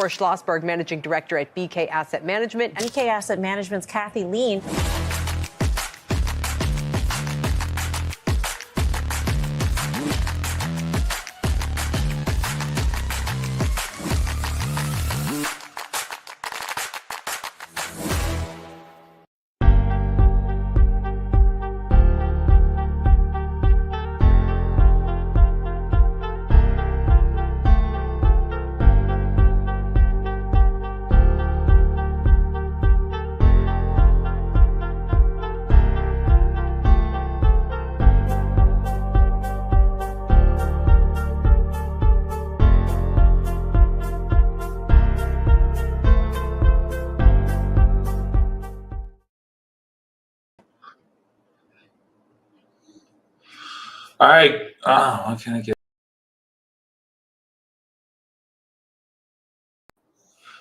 Boris Schlossberg, Managing Director at BK Asset Management. BK Asset Management's Kathy Lean. All right. What can I get?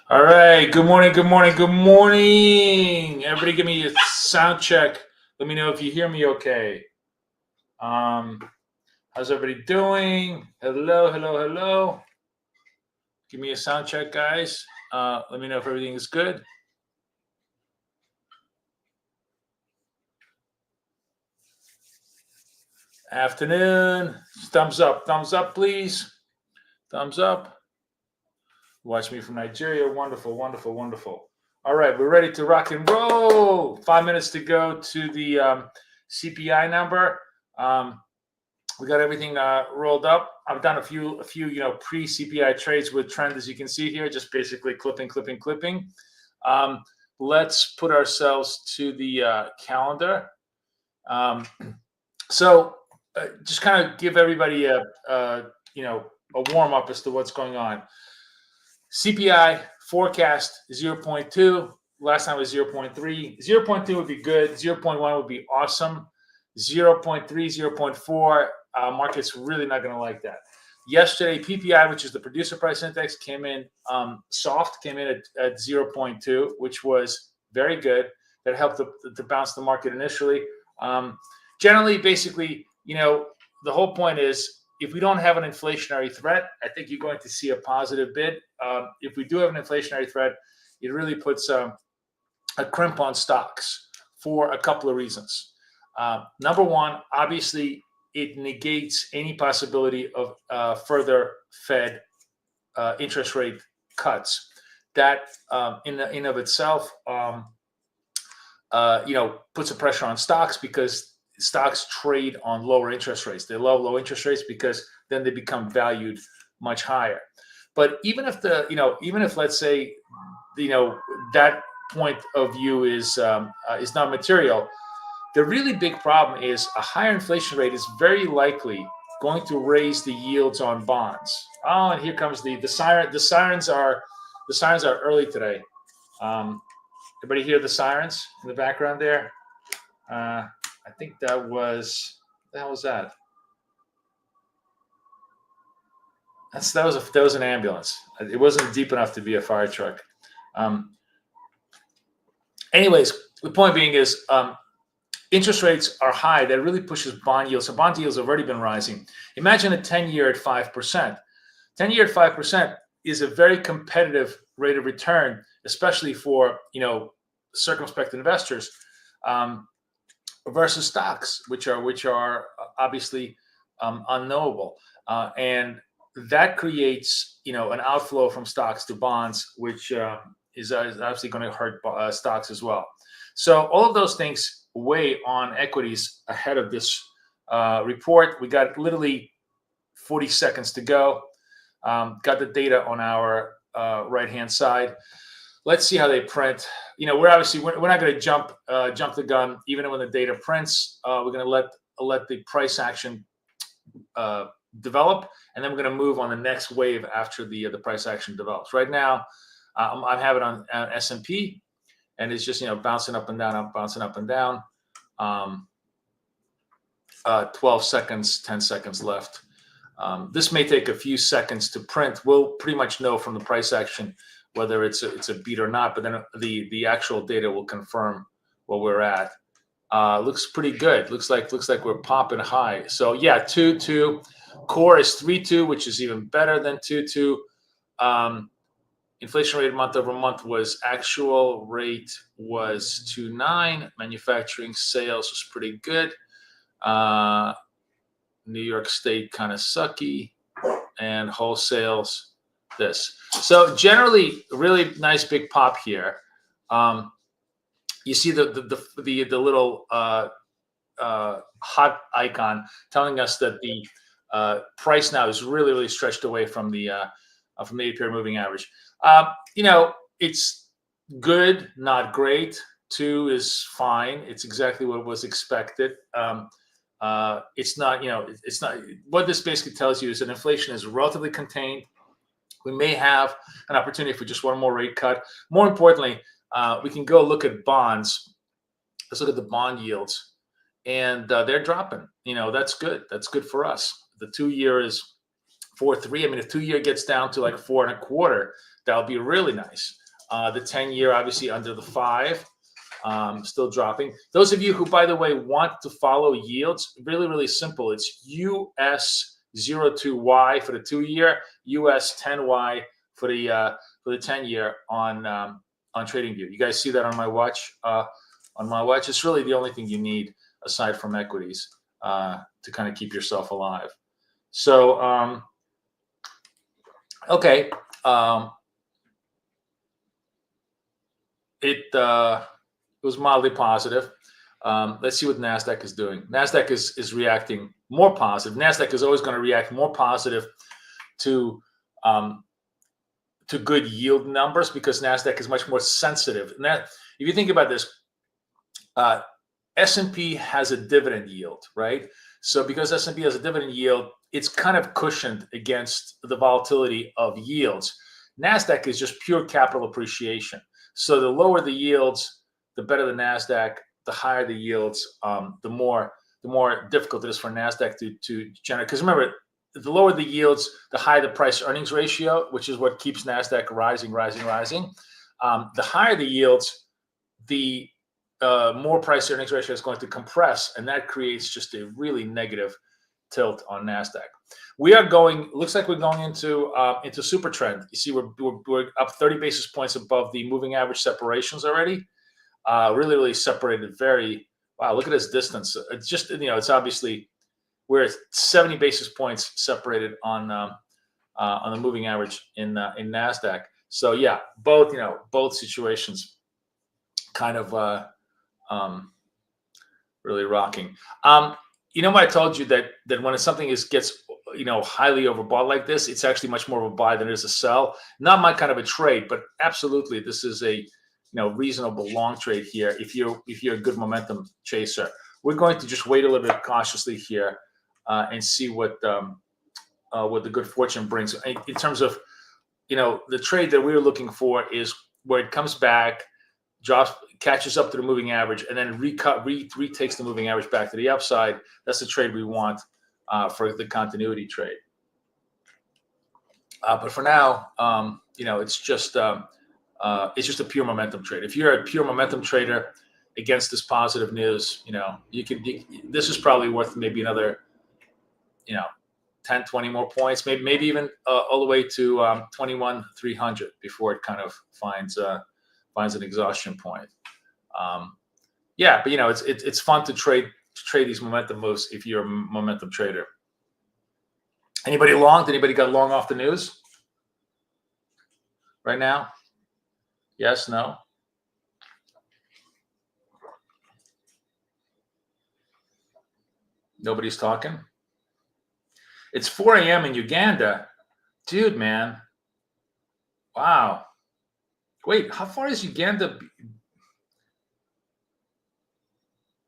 All right. Good morning. Good morning. Good morning. Everybody give me a sound check. Let me know if you hear me okay. How's everybody doing? Hello, hello, hello. Give me a sound check, guys. Let me know if everything is good. Afternoon. Thumbs up, please. Thumbs up. Watch me from Nigeria. Wonderful, wonderful, wonderful. All right, we're ready to rock and roll. 5 minutes to go to the CPI number. We got everything rolled up. I've done a few pre-CPI trades with trend, as you can see here, just basically clipping. Let's put ourselves to the calendar. Just kind of give everybody a warm up as to what's going on. CPI forecast 0.2. Last time was 0.3. 0.2 would be good. 0.1 would be awesome. 0.3, 0.4. Market's really not going to like that. Yesterday, PPI, which is the producer price index, came in soft. Came in at 0.2, which was very good. That helped to bounce the market initially. Generally, basically, the whole point is, if we don't have an inflationary threat, I think you're going to see a positive bid. If we do have an inflationary threat, it really puts a crimp on stocks for a couple of reasons. Number one, obviously, it negates any possibility of further Fed interest rate cuts. That in and of itself, puts a pressure on stocks, because stocks trade on lower interest rates. They love low interest rates because then they become valued much higher. But even if let's say, that point of view is not material, the really big problem is a higher inflation rate is very likely going to raise the yields on bonds. Oh, and here comes the siren. The sirens are early today. Everybody hear the sirens in the background there? I think that was, what the hell was that? That was an ambulance. It wasn't deep enough to be a fire truck. Anyways, the point being is, interest rates are high. That really pushes bond yields. So bond yields have already been rising. Imagine a 10-year at 5%. 10-year at 5% is a very competitive rate of return, especially for circumspect investors. Versus stocks, which are obviously unknowable, and that creates an outflow from stocks to bonds, which is obviously going to hurt stocks as well. So all of those things weigh on equities ahead of this report. We got literally 40 seconds to go. Got the data on our right-hand side. Let's see how they print. We're not going to jump the gun even when the data prints. We're going to let the price action develop, and then we're going to move on the next wave after the price action develops. Right now, I have it on S&P, and it's just bouncing up and down, bouncing up and down. 12 seconds, 10 seconds left. This may take a few seconds to print. We'll pretty much know from the price action whether it's a beat or not, but then the actual data will confirm where we're at. Looks pretty good. Looks like we're popping high. So yeah, 2.2. Core is 3.2, which is even better than 2.2. inflation rate month over month was actual rate was 2.9. Manufacturing sales was pretty good. New York State kind of sucky, and wholesales this. So generally, really nice big pop here. You see the little hot icon telling us that the price now is really stretched away from the 80-period moving average. It's good, not great. 2 is fine. It's exactly what was expected. It's not, it's not. What this basically tells you is that inflation is relatively contained. We may have an opportunity for just one more rate cut. More importantly, we can go look at bonds. Let's look at the bond yields, and they're dropping. That's good. That's good for us. The 2-year is 4.3. I mean, if 2-year gets down to like 4.25, that'll be really nice. The 10-year, obviously, under the 5, still dropping. Those of you who, by the way, want to follow yields, really simple. It's US 02Y for the 2-year, US 10Y for the 10-year on TradingView. You guys see that on my watch? It's really the only thing you need aside from equities to kind of keep yourself alive. So, okay. It was mildly positive. Let's see what NASDAQ is doing. NASDAQ is reacting more positive. NASDAQ is always going to react more positive to good yield numbers because NASDAQ is much more sensitive. And that, if you think about this, S&P has a dividend yield, right? So because S&P has a dividend yield, it's kind of cushioned against the volatility of yields. NASDAQ is just pure capital appreciation. So the lower the yields, the better the NASDAQ. The higher the yields, the more difficult it is for NASDAQ to generate. Because remember, the lower the yields, the higher the price earnings ratio, which is what keeps NASDAQ rising. The higher the yields, the more price earnings ratio is going to compress, and that creates just a really negative tilt on NASDAQ. We are going. Looks like we're going into super trend. You see, we're up 30 basis points above the moving average separations already. Really separated. Wow, look at this distance. It's just it's obviously we're at 70 basis points separated on the moving average in NASDAQ. So yeah, both situations kind of really rocking. What I told you that when something gets highly overbought like this, it's actually much more of a buy than it is a sell. Not my kind of a trade, but absolutely this is a reasonable long trade here if you're a good momentum chaser. We're going to just wait a little bit cautiously here and see what the good fortune brings. In terms of the trade that we're looking for is where it comes back, drops, catches up to the moving average, and then retakes the moving average back to the upside. That's the trade we want for the continuity trade. But for now, it's just a pure momentum trade. If you're a pure momentum trader against this positive news, this is probably worth maybe another, 10, 20 more points, maybe even all the way to 21,300 before it kind of finds an exhaustion point. But it's fun to trade these momentum moves if you're a momentum trader. Anybody long? Did anybody got long off the news right now? Yes, no? Nobody's talking? It's 4 a.m. in Uganda. Dude, man. Wow. Wait, how far is Uganda?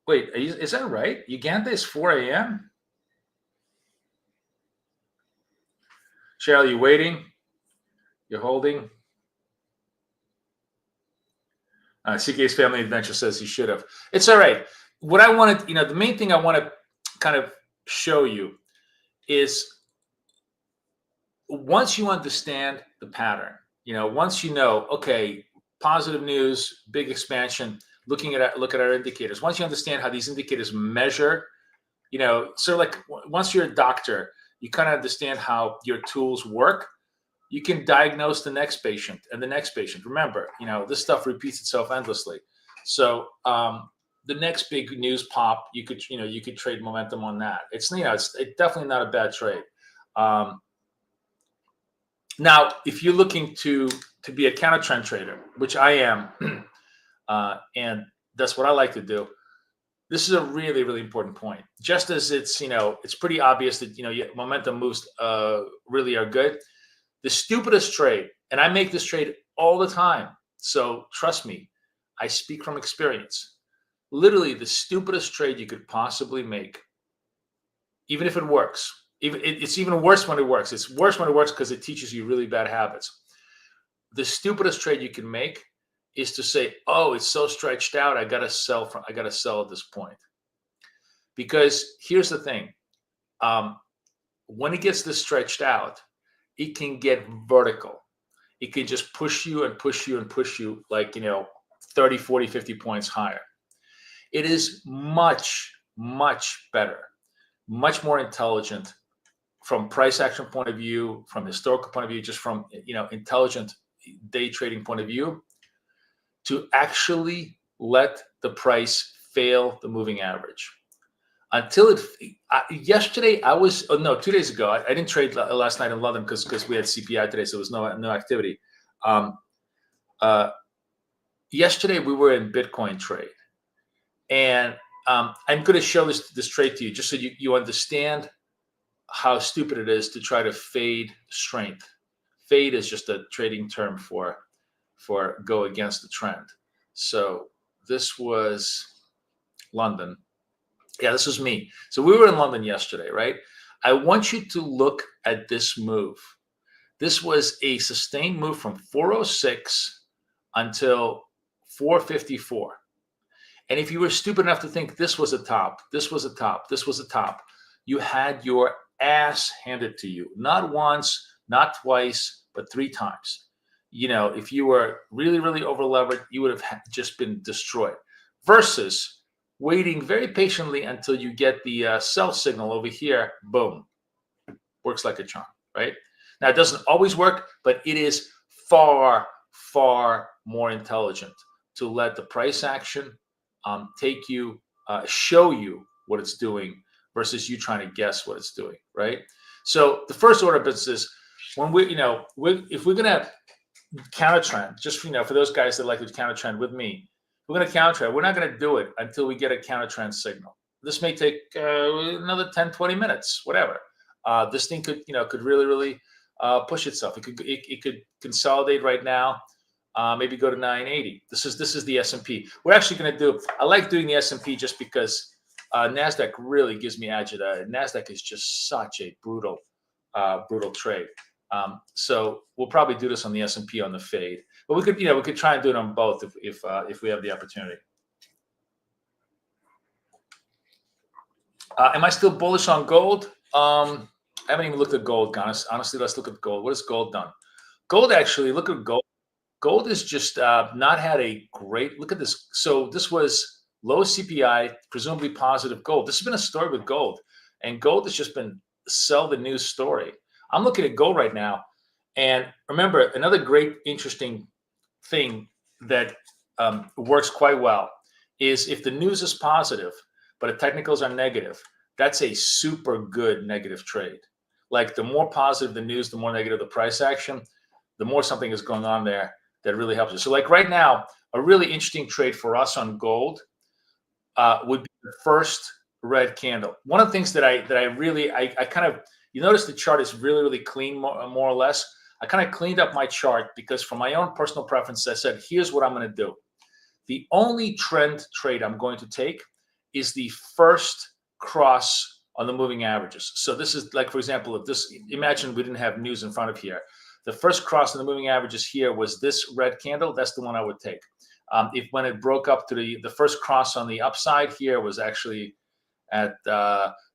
Wait, is that right? Uganda is 4 a.m.? Cheryl, you waiting? You're holding? CK's Family Adventure says he should have. It's all right. What I wanted, the main thing I want to kind of show you is once you understand the pattern, once okay, positive news, big expansion, look at our indicators. Once you understand how these indicators measure, sort of like once you're a doctor, you kind of understand how your tools work. you can diagnose the next patient and the next patient. Remember, this stuff repeats itself endlessly. So the next big news pop, you could trade momentum on that. It's definitely not a bad trade. Now, if you're looking to be a counter trend trader, which I am, and that's what I like to do, this is a really, really important point. Just as it's pretty obvious that momentum moves really are good. The stupidest trade, and I make this trade all the time, so trust me, I speak from experience. Literally, the stupidest trade you could possibly make, even if it works. It's even worse when it works. It's worse when it works because it teaches you really bad habits. The stupidest trade you can make is to say, "Oh, it's so stretched out. I gotta sell at this point." Because here's the thing: when it gets this stretched out, it can get vertical. It can just push you and push you and push you like 30, 40, 50 points higher. It is much, much better, much more intelligent from price action point of view, from historical point of view, just from intelligent day trading point of view, to actually let the price fail the moving average. Until yesterday, 2 days ago, I didn't trade last night in London because we had CPI today, so there was no activity. Yesterday we were in Bitcoin trade, and I'm going to show this trade to you just so you understand how stupid it is to try to fade strength. Fade is just a trading term for go against the trend. So this was London. Yeah, this was me. So we were in London yesterday, right? I want you to look at this move. This was a sustained move from 406 until 454. And if you were stupid enough to think this was a top, this was a top, this was a top, you had your ass handed to you. Not once, not twice, but 3 times. If you were really, really over levered, you would have just been destroyed. Versus waiting very patiently until you get the sell signal over here, boom, works like a charm, right? Now, it doesn't always work, but it is far, far more intelligent to let the price action take you, show you what it's doing versus you trying to guess what it's doing, right? So the first order of business is when if we're going to counter trend, just for those guys that like to counter trend with me, we're going to counter trend. We're not going to do it until we get a counter trend signal. This may take another 10, 20 minutes, whatever. This thing could really, really push itself. It could consolidate right now, maybe go to 980. This is the S&P. We're actually going to do. I like doing the S&P just because Nasdaq really gives me agita. Nasdaq is just such a brutal trade. So we'll probably do this on the S&P on the fade, but we could try and do it on both if we have the opportunity. Am I still bullish on gold? I haven't even looked at gold, guys. Honestly, let's look at gold. What has gold done? Gold actually, look at gold. Gold has just not had a great look at this. So this was low CPI, presumably positive gold. This has been a story with gold, and gold has just been sell the news story. I'm looking at gold right now, and remember, another great, interesting thing that works quite well is if the news is positive, but the technicals are negative, that's a super good negative trade. Like the more positive the news, the more negative the price action, the more something is going on there that really helps you. So like right now, a really interesting trade for us on gold would be the first red candle. One of the things that I kind of, you notice the chart is really, really clean, more or less. I kind of cleaned up my chart because for my own personal preference, I said, here's what I'm going to do. The only trend trade I'm going to take is the first cross on the moving averages. So this is like, for example, if this, imagine we didn't have news in front of here. The first cross on the moving averages here was this red candle. That's the one I would take. If when it broke up to the first cross on the upside here was actually at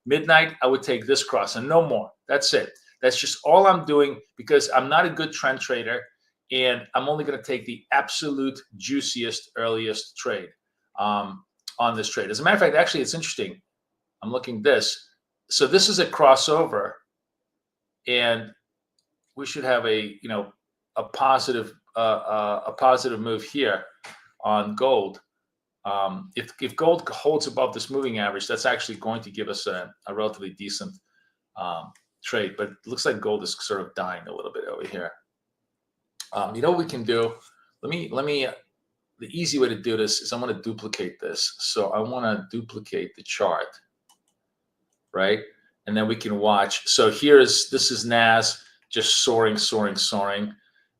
midnight, I would take this cross and no more. That's it. That's just all I'm doing because I'm not a good trend trader and I'm only going to take the absolute juiciest, earliest trade on this trade. As a matter of fact, actually, it's interesting. I'm looking this. So this is a crossover, and we should have a a positive move here on gold. If gold holds above this moving average, that's actually going to give us a relatively decent trade. But it looks like gold is sort of dying a little bit over here. You know what we can do? Let me. The easy way to do this is I'm going to duplicate this. So I want to duplicate the chart, right? And then we can watch. So this is NAS just soaring, soaring, soaring.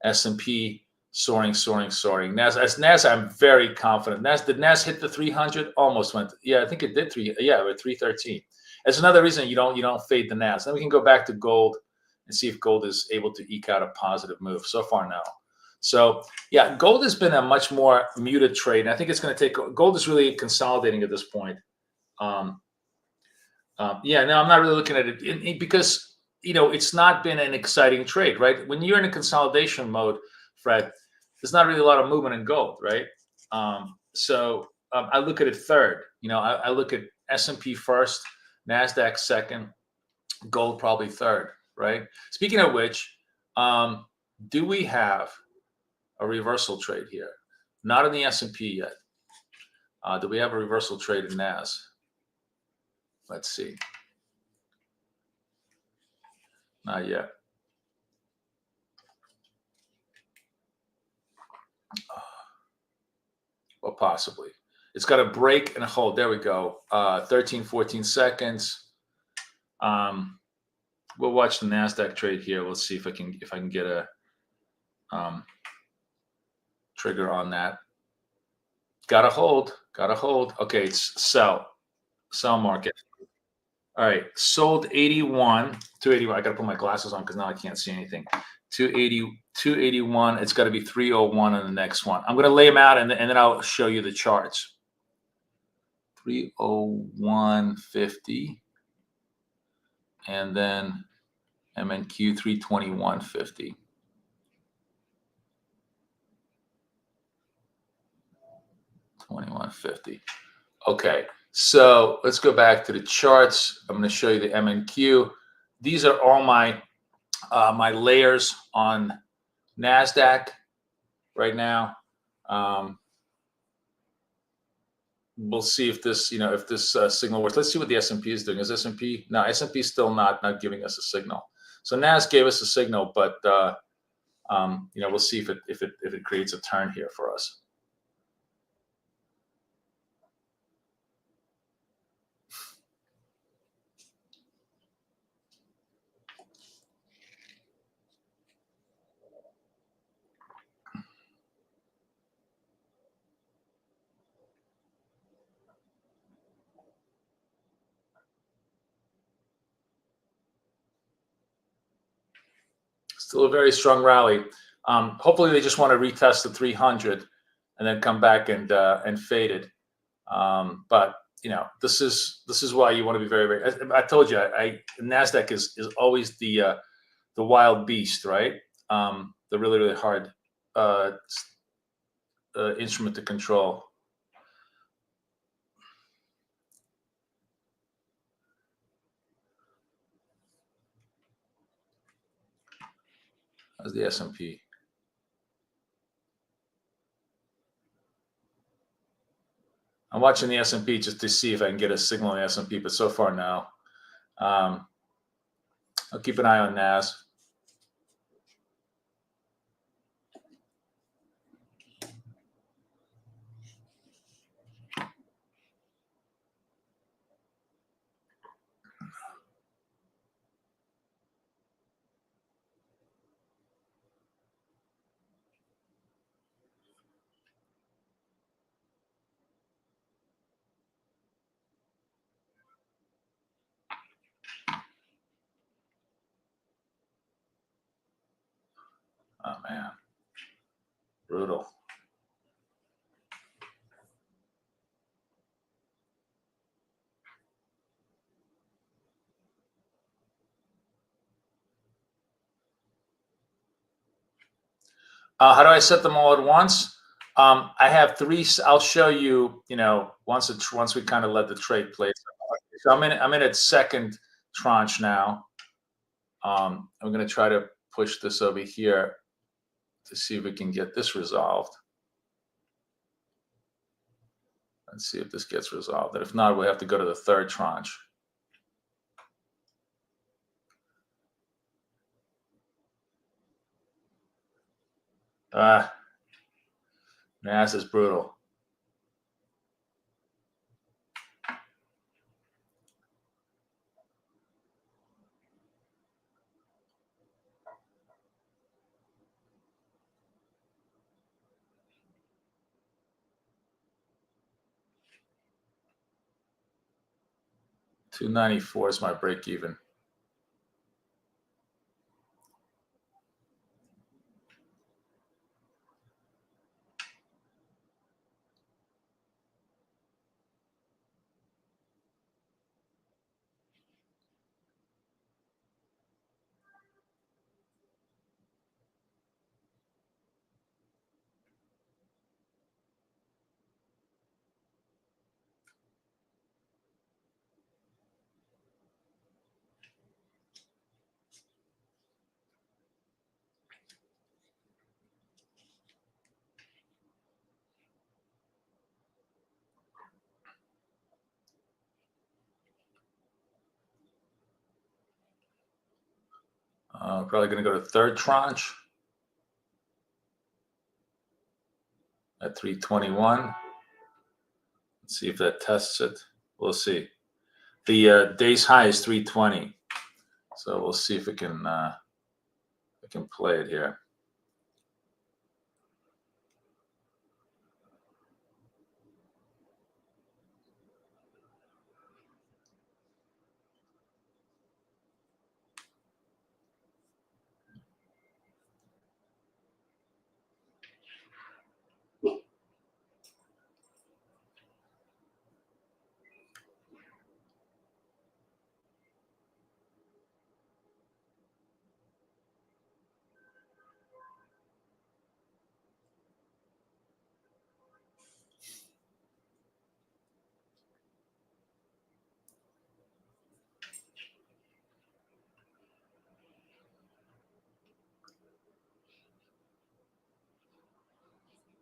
S&P soaring, soaring, soaring. NAS, I'm very confident. Did NAS hit the 300? Almost went. Yeah, I think it did. With 313. That's another reason you don't fade the NAS. Then we can go back to gold and see if gold is able to eke out a positive move. So far, no. So yeah, gold has been a much more muted trade. And I think it's going to take. Gold is really consolidating at this point. Yeah, no, I'm not really looking at it because it's not been an exciting trade, right? When you're in a consolidation mode, Fred, there's not really a lot of movement in gold, right? So I look at it third. I look at S&P first, NASDAQ second, gold probably third, right? Speaking of which, do we have a reversal trade here? Not in the S&P yet. Do we have a reversal trade in NAS? Let's see. Not yet. Well, possibly. It's got a break and a hold. There we go. 13, 14 seconds. We'll watch the NASDAQ trade here. We'll see if I can get a trigger on that. Got to hold. Okay, it's sell market. All right, sold 81, 281. I got to put my glasses on because now I can't see anything. 281. It's got to be 301 on the next one. I'm going to lay them out and then I'll show you the charts. 301.50, and then MNQ 321.50. $21.50. Okay, so let's go back to the charts. I'm going to show you the MNQ. These are all my my layers on NASDAQ right now. We'll see if this, if this signal works. Let's see what the S&P is doing. Is S&P? No, S&P is still not giving us a signal. So NAS gave us a signal, but we'll see if it creates a turn here for us. Still a very strong rally. Hopefully they just want to retest the 300 and then come back and fade it. But this is why you want to be very, very. I told you, NASDAQ is always the wild beast, right? The really, really hard instrument to control. How's the S&P? I'm watching the S&P just to see if I can get a signal in the S&P, but so far, no. I'll keep an eye on NAS. Oh, man. Brutal. How do I set them all at once? I have three. I'll show you. Once we kind of let the trade play. So I'm in its second tranche now. I'm going to try to push this over here to see if we can get this resolved. Let's see if this gets resolved. And if not, we'll have to go to the third tranche. This is brutal. $294 is my break even. Probably going to go to third tranche at 321. Let's see if that tests it. We'll see. The day's high is 320, so we'll see if we can play it here.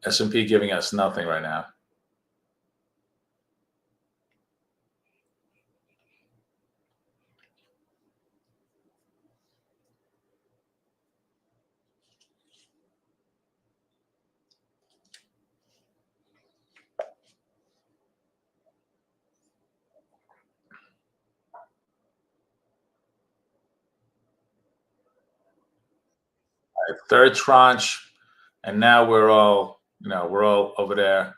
S&P giving us nothing right now. Third tranche, and now we're all over there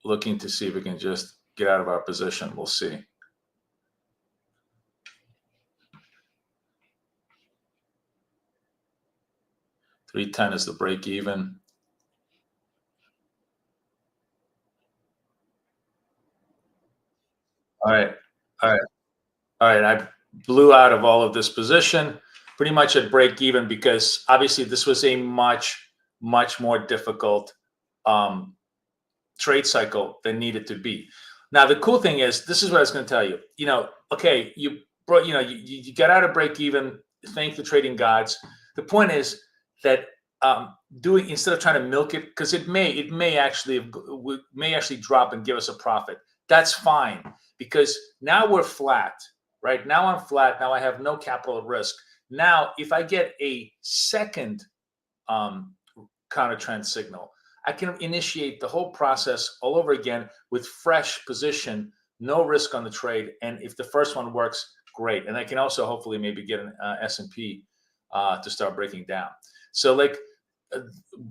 looking to see if we can just get out of our position. We'll see. $310 is the break even. All right. I blew out of all of this position pretty much at break even, because obviously this was a much more difficult trade cycle than needed to be. Now the cool thing is, this is what I was going to tell you. Okay, you got out of break even. Thank the trading gods. The point is that instead of trying to milk it, because it may actually drop and give us a profit. That's fine, because now we're flat. Right now I'm flat. Now I have no capital at risk. Now, if I get a second counter trend signal, I can initiate the whole process all over again with fresh position, no risk on the trade. And if the first one works, great. And I can also hopefully maybe get an S&P to start breaking down. So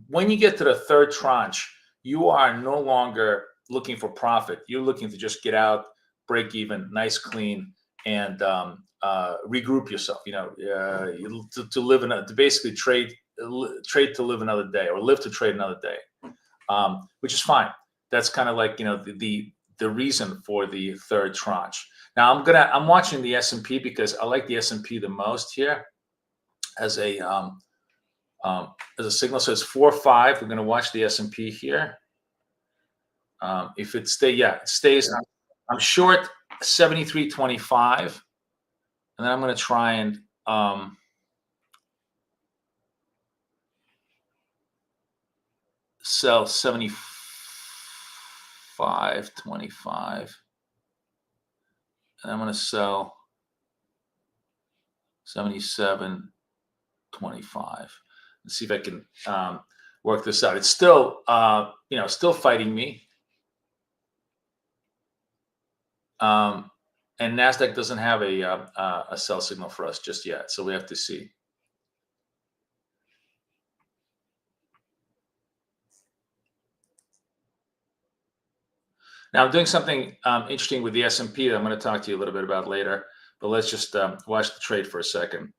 when you get to the third tranche, you are no longer looking for profit. You're looking to just get out, break even, nice, clean, and regroup yourself. To basically trade to live another day, or live to trade another day, which is fine. That's kind of like the reason for the third tranche. Now I'm watching the S&P because I like the S&P the most here as a signal. So it's 4-5. We're going to watch the S&P here. If it stays. I'm short 73.25, and then I'm going to try and sell 75.25, and I'm going to sell 77.25. Let's see if I can work this out. It's still, still fighting me. And NASDAQ doesn't have a sell signal for us just yet, so we have to see. Now I'm doing something interesting with the S&P that I'm going to talk to you a little bit about later, but let's just watch the trade for a second.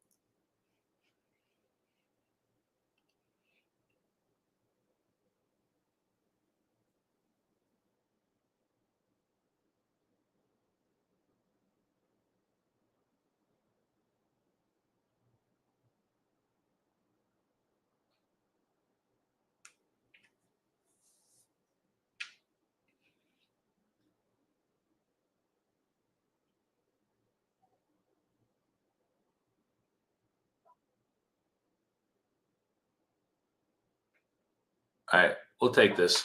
All right, we'll take this.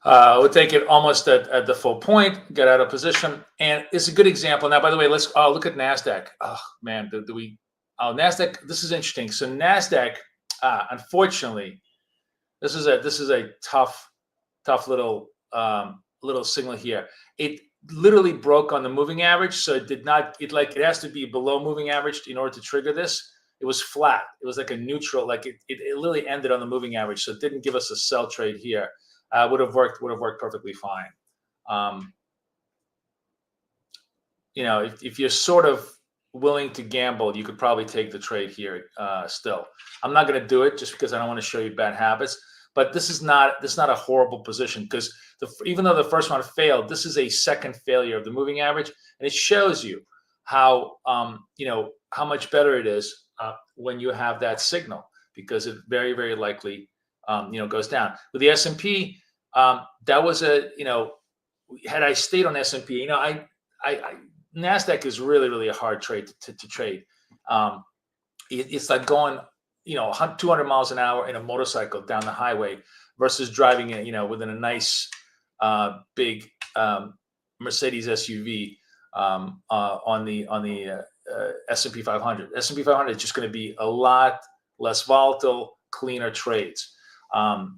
We'll take it almost at the full point, get out of position. And it's a good example. Now, by the way, let's look at NASDAQ. Oh, man, NASDAQ, this is interesting. So NASDAQ, unfortunately, this is a tough little signal here. It literally broke on the moving average. So it did not, it has to be below moving average in order to trigger this. It was flat. It was like a neutral, like it literally ended on the moving average. So it didn't give us a sell trade here. Would have worked perfectly fine. If you're sort of willing to gamble, you could probably take the trade here still. I'm not going to do it just because I don't want to show you bad habits. But this is not a horrible position, because even though the first one failed, this is a second failure of the moving average, and it shows you how how much better it is when you have that signal, because it very, very likely goes down. With the S&P, that was had I stayed on S&P, NASDAQ is really, really a hard trade to trade. It's like going 200 miles an hour in a motorcycle down the highway versus driving it within a nice big Mercedes SUV on the S&P 500. S&P 500 is just going to be a lot less volatile, cleaner trades. But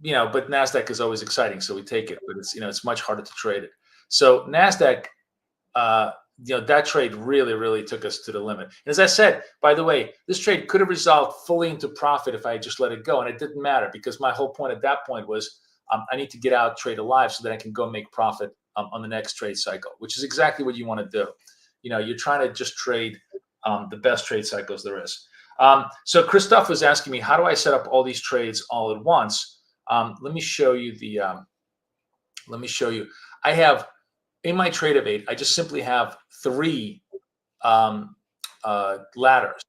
NASDAQ is always exciting, so we take it. But it's much harder to trade it. So NASDAQ, that trade really, really took us to the limit. And as I said, by the way, this trade could have resolved fully into profit if I just let it go, and it didn't matter, because my whole point at that point was I need to get out, trade alive, so that I can go make profit on the next trade cycle, which is exactly what you want to do. You're trying to just trade the best trade cycles there is. So Christoph was asking me, how do I set up all these trades all at once? Let me show you I have, in my trade of 8, I just simply have 3 ladders,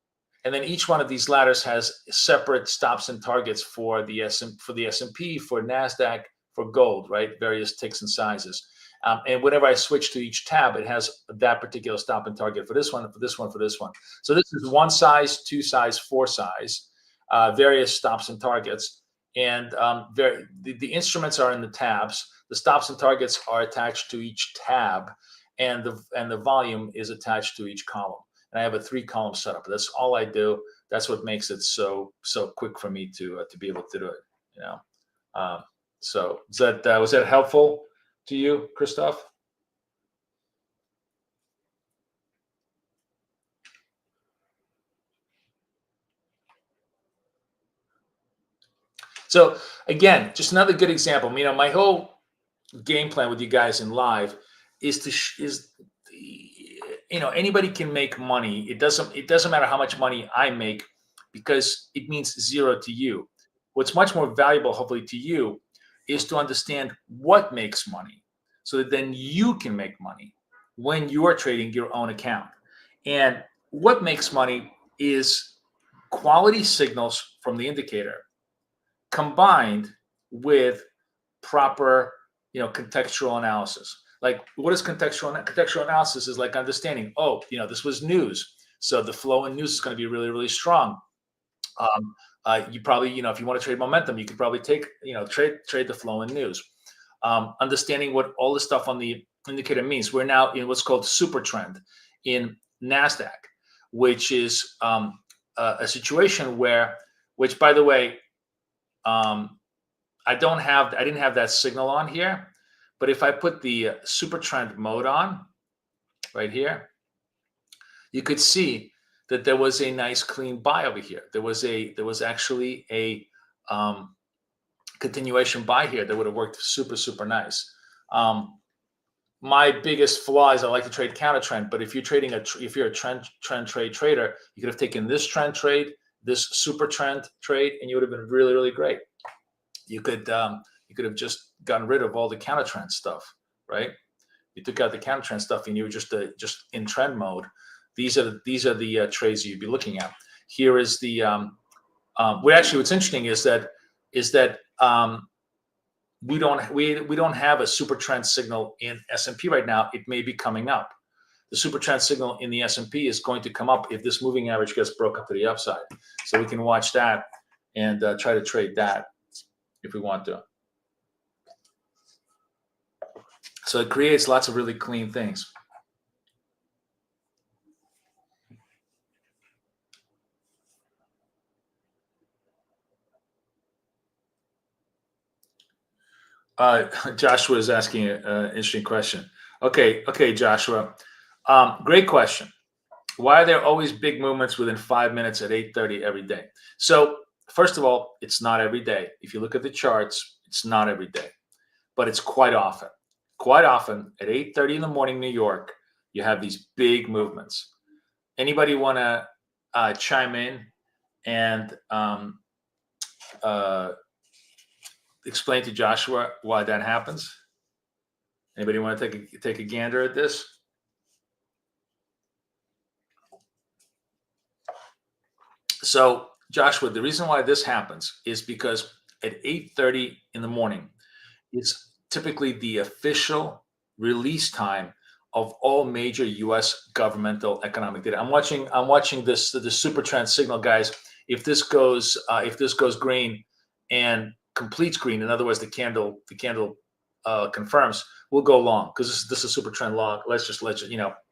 and then each one of these ladders has separate stops and targets for the S&P, for NASDAQ, for gold, right? Various ticks and sizes. And whenever I switch to each tab, it has that particular stop and target for this one, for this one, for this one. So this is 1 size, 2 size, 4 size, various stops and targets. And the instruments are in the tabs. The stops and targets are attached to each tab, and the volume is attached to each column. And I have a 3-column setup. That's all I do. That's what makes it so quick for me to be able to do it. So was that helpful to you, Christoph? So again, just another good example. My whole game plan with you guys in live is anybody can make money. It doesn't matter how much money I make, because it means 0 to you. What's much more valuable, hopefully, to you is to understand what makes money, so that then you can make money when you are trading your own account. And what makes money is quality signals from the indicator combined with proper contextual analysis. Like, what is contextual? Contextual analysis is like understanding, this was news, so the flow in news is going to be really, really strong. You probably, if you want to trade momentum, you could probably take, trade the flow in news. Understanding what all the stuff on the indicator means. We're now in what's called super trend in NASDAQ, which is a situation which by the way, I didn't have that signal on here, but if I put the super trend mode on right here, you could see that there was a nice clean buy over here. There was actually a continuation buy here that would have worked super, super nice. My biggest flaw is I like to trade counter trend, but if you're trading if you're a trend trade trader, you could have taken this trend trade, this super trend trade, and you would have been really, really great. You could have just gotten rid of all the counter trend stuff, right? You took out the counter trend stuff, and you were just in trend mode. These are the trades you'd be looking at. Here is the what's interesting is that we don't have a super trend signal in S&P right now. It may be coming up. The super trend signal in the S&P is going to come up if this moving average gets broke up to the upside. So we can watch that and try to trade that if we want to. So it creates lots of really clean things. Joshua is asking an interesting question. Okay, Joshua. Great question. Why are there always big movements within 5 minutes at 8:30 every day? So first of all, it's not every day. If you look at the charts, it's not every day, but it's quite often. Quite often at 8:30 in the morning, New York, you have these big movements. Anybody want to chime in and explain to Joshua why that happens? Anybody want to take a gander at this? So, Joshua, the reason why this happens is because at 8:30 in the morning, it's typically the official release time of all major U.S. governmental economic data. I'm watching the super trend signal, guys. If this goes green and completes green, in other words, the candle confirms, we'll go long because this is super trend long. Let's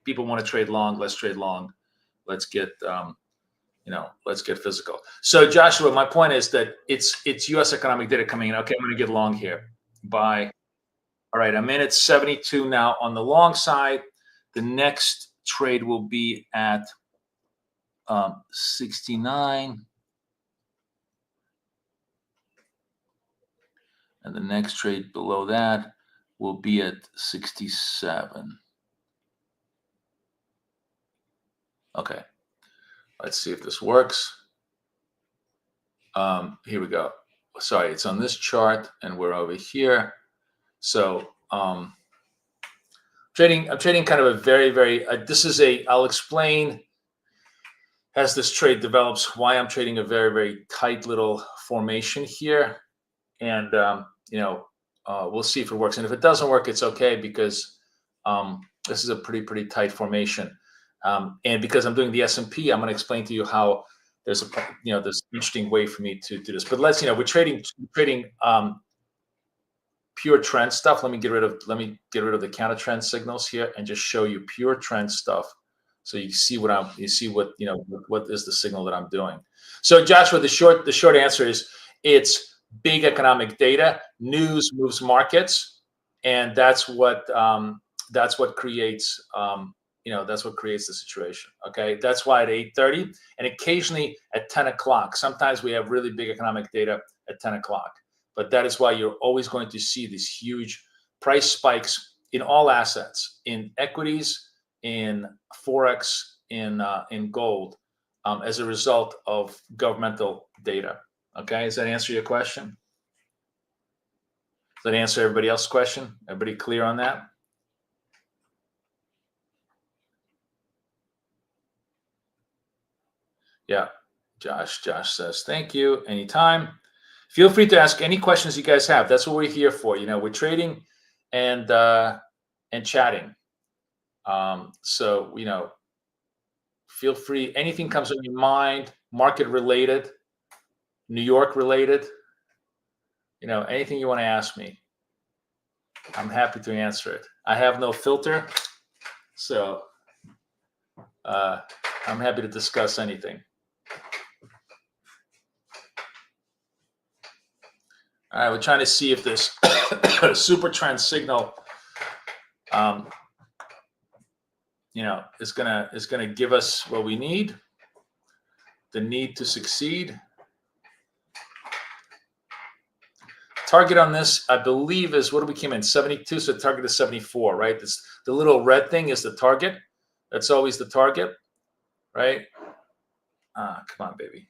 people want to trade long. Let's trade long. Let's get let's get physical. So Joshua, my point is that it's U.S. economic data coming in. Okay, I'm going to get long here. Buy. All right, I'm in at 72 now on the long side. The next trade will be at 69. And the next trade below that will be at 67. Okay, let's see if this works. Here we go. Sorry, it's on this chart, and we're over here. So I'm trading kind of a very, I'll explain as this trade develops why I'm trading a very tight little formation here. And, we'll see if it works. And if it doesn't work, it's okay because this is a pretty tight formation. And because I'm doing the S&P, I'm going to explain to you how there's this interesting way for me to do this. But we're trading pure trend stuff. Let me get rid of the counter trend signals here and just show you pure trend stuff. So what is the signal that I'm doing. So Joshua, the short answer is it's big economic data. News moves markets, and that's what creates the situation. Okay, that's why at 8:30 and occasionally at 10 o'clock. Sometimes we have really big economic data at 10 o'clock. But that is why you're always going to see these huge price spikes in all assets, in equities, in Forex, in gold, as a result of governmental data. Okay, does that answer your question? Does that answer everybody else's question? Everybody clear on that? Yeah, Josh says, thank you, anytime. Feel free to ask any questions you guys have. That's what we're here for. We're trading and chatting. So, feel free. Anything comes on your mind, market related, New York related, anything you want to ask me, I'm happy to answer it. I have no filter, so I'm happy to discuss anything. All right, we're trying to see if this super trend signal, is gonna give us what we need, the need to succeed. Target on this, I believe, is what we came in 72. So target is 74, right? The little red thing is the target. That's always the target, right? Come on, baby.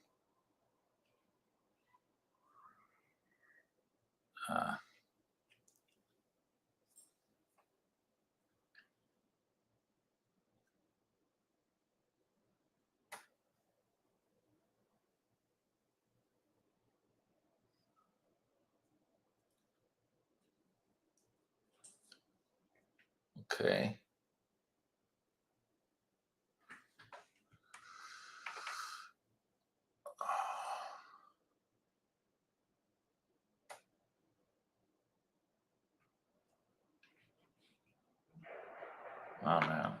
Okay. Oh, man.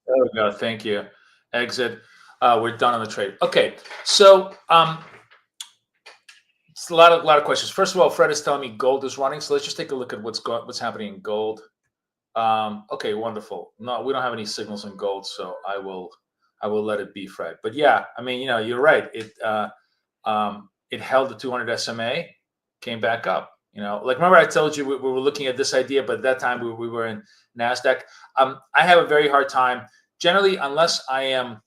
There we go. Thank you. Exit. We're done on the trade. Okay. So it's a lot of questions. First of all, Fred is telling me gold is running. So let's just take a look at what's happening in gold. Okay, wonderful. No, we don't have any signals in gold, so I will let it be, Fred. But yeah, I mean, you're right. It held the 200 SMA, came back up. Like remember I told you we were looking at this idea, but at that time we were in NASDAQ. I have a very hard time generally, unless I am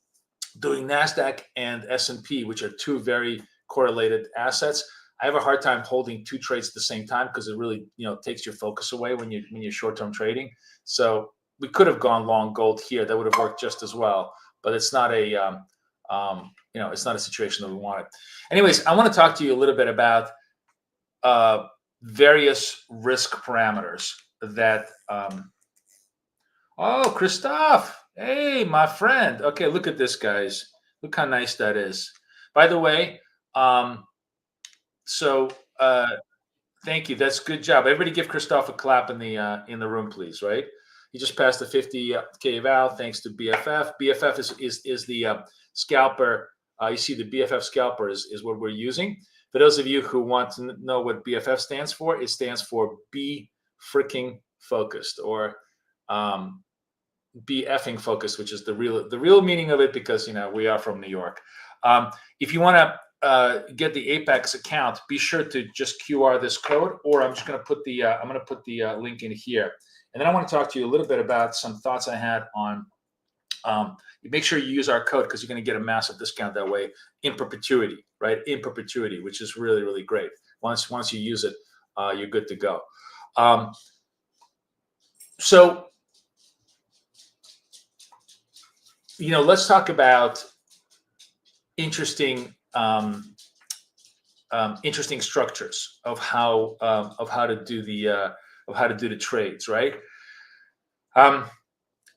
doing NASDAQ and S&P, which are two very correlated assets. I have a hard time holding two trades at the same time because it really, takes your focus away when you're short-term trading. So we could have gone long gold here. That would have worked just as well. But it's not a, it's not a situation that we wanted. Anyways, I want to talk to you a little bit about various risk parameters that. Oh, Christophe! Hey, my friend. Okay, look at this, guys. Look how nice that is. By the way. Thank you. That's good job. Everybody give Christophe a clap in the room, please. Right? He just passed the 50K val thanks to BFF. BFF is the scalper. You see, the BFF scalper is what we're using. For those of you who want to know what BFF stands for, it stands for Be Freaking Focused, or Be Effing Focused, which is the real meaning of it, because we are from New York. If you want to get the Apex account, be sure to just QR this code, or I'm just going to put the link in here. And then I want to talk to you a little bit about some thoughts I had on. Make sure you use our code because you're going to get a massive discount that way in perpetuity, right? In perpetuity, which is really, really great. Once you use it, you're good to go. So let's talk about interesting structures of how to do the trades, right?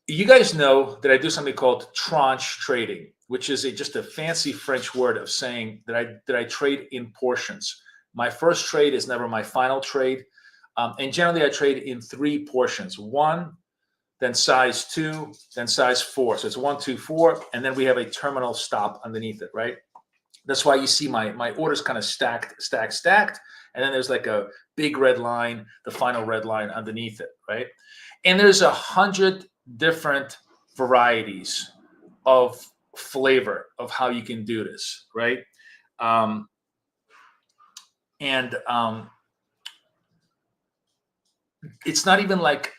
You guys know that I do something called tranche trading, which is just a fancy French word of saying that I trade in portions. My first trade is never my final trade, and generally I trade in 3 portions: 1, then size 2, then size 4. So it's 1, 2, 4, and then we have a terminal stop underneath it, right? That's why you see my orders kind of stacked, and then there's like a big red line, the final red line underneath it, right? And there's 100 different varieties of flavor of how you can do this, right? It's not even like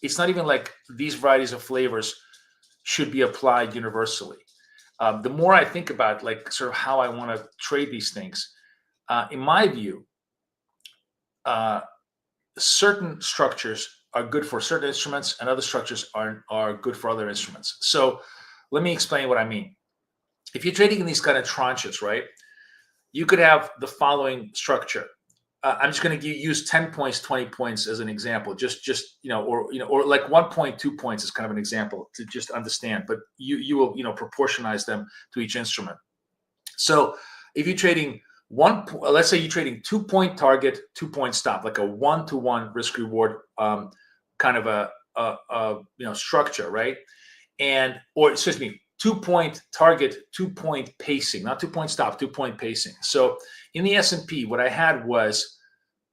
these varieties of flavors should be applied universally. The more I think about sort of how I want to trade these things, in my view, certain structures are good for certain instruments and other structures are good for other instruments. So let me explain what I mean. If you're trading in these kind of tranches, right, you could have the following structure. I'm just going to use 10 points, 20 points as an example, just or like 1.2 points is kind of an example to just understand. But you will proportionize them to each instrument. So if you're trading let's say you're trading 2-point target, 2-point stop, like a 1-to-1 risk reward kind of a structure, right? Or excuse me, 2-point target, 2-point pacing, not 2-point stop, 2-point pacing. So in the S&P, what I had was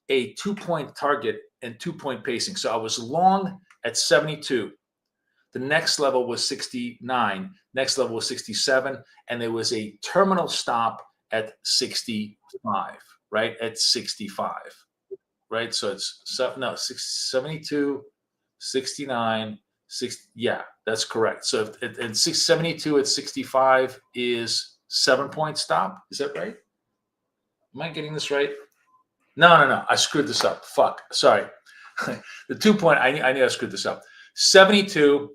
a 2-point target and 2-point pacing. So I was long at 72. The next level was 69. Next level was 67. And there was a terminal stop at 65, right? At 65, right? So it's 72, 69, 60. Yeah, that's correct. So at 72 at 65 is 7-point stop. Is that right? Am I getting this right? No. I screwed this up. Fuck. Sorry. The 2-point, I knew I screwed this up. 72,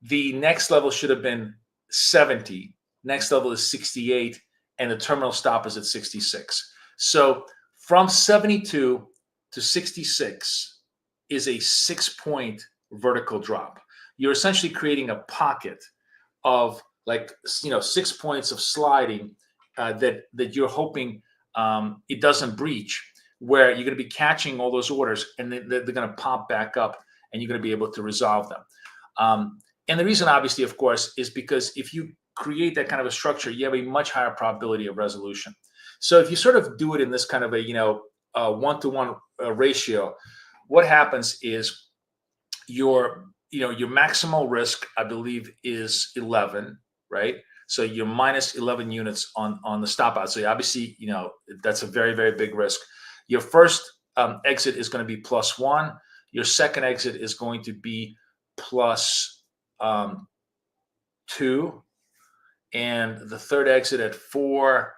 the next level should have been 70. Next level is 68, and the terminal stop is at 66. So from 72 to 66 is a 6-point vertical drop. You're essentially creating a pocket of 6 points of sliding that you're hoping it doesn't breach, where you're going to be catching all those orders and they're going to pop back up and you're going to be able to resolve them. And the reason, obviously, of course, is because if you create that kind of a structure, you have a much higher probability of resolution. So if you sort of do it in this kind of a 1-to-1 ratio, what happens is your maximal risk, I believe, is 11, right? So you're minus 11 units on the stop out. So obviously, that's a very, very big risk. Your first exit is going to be +1. Your second exit is going to be +2. And the third exit at 4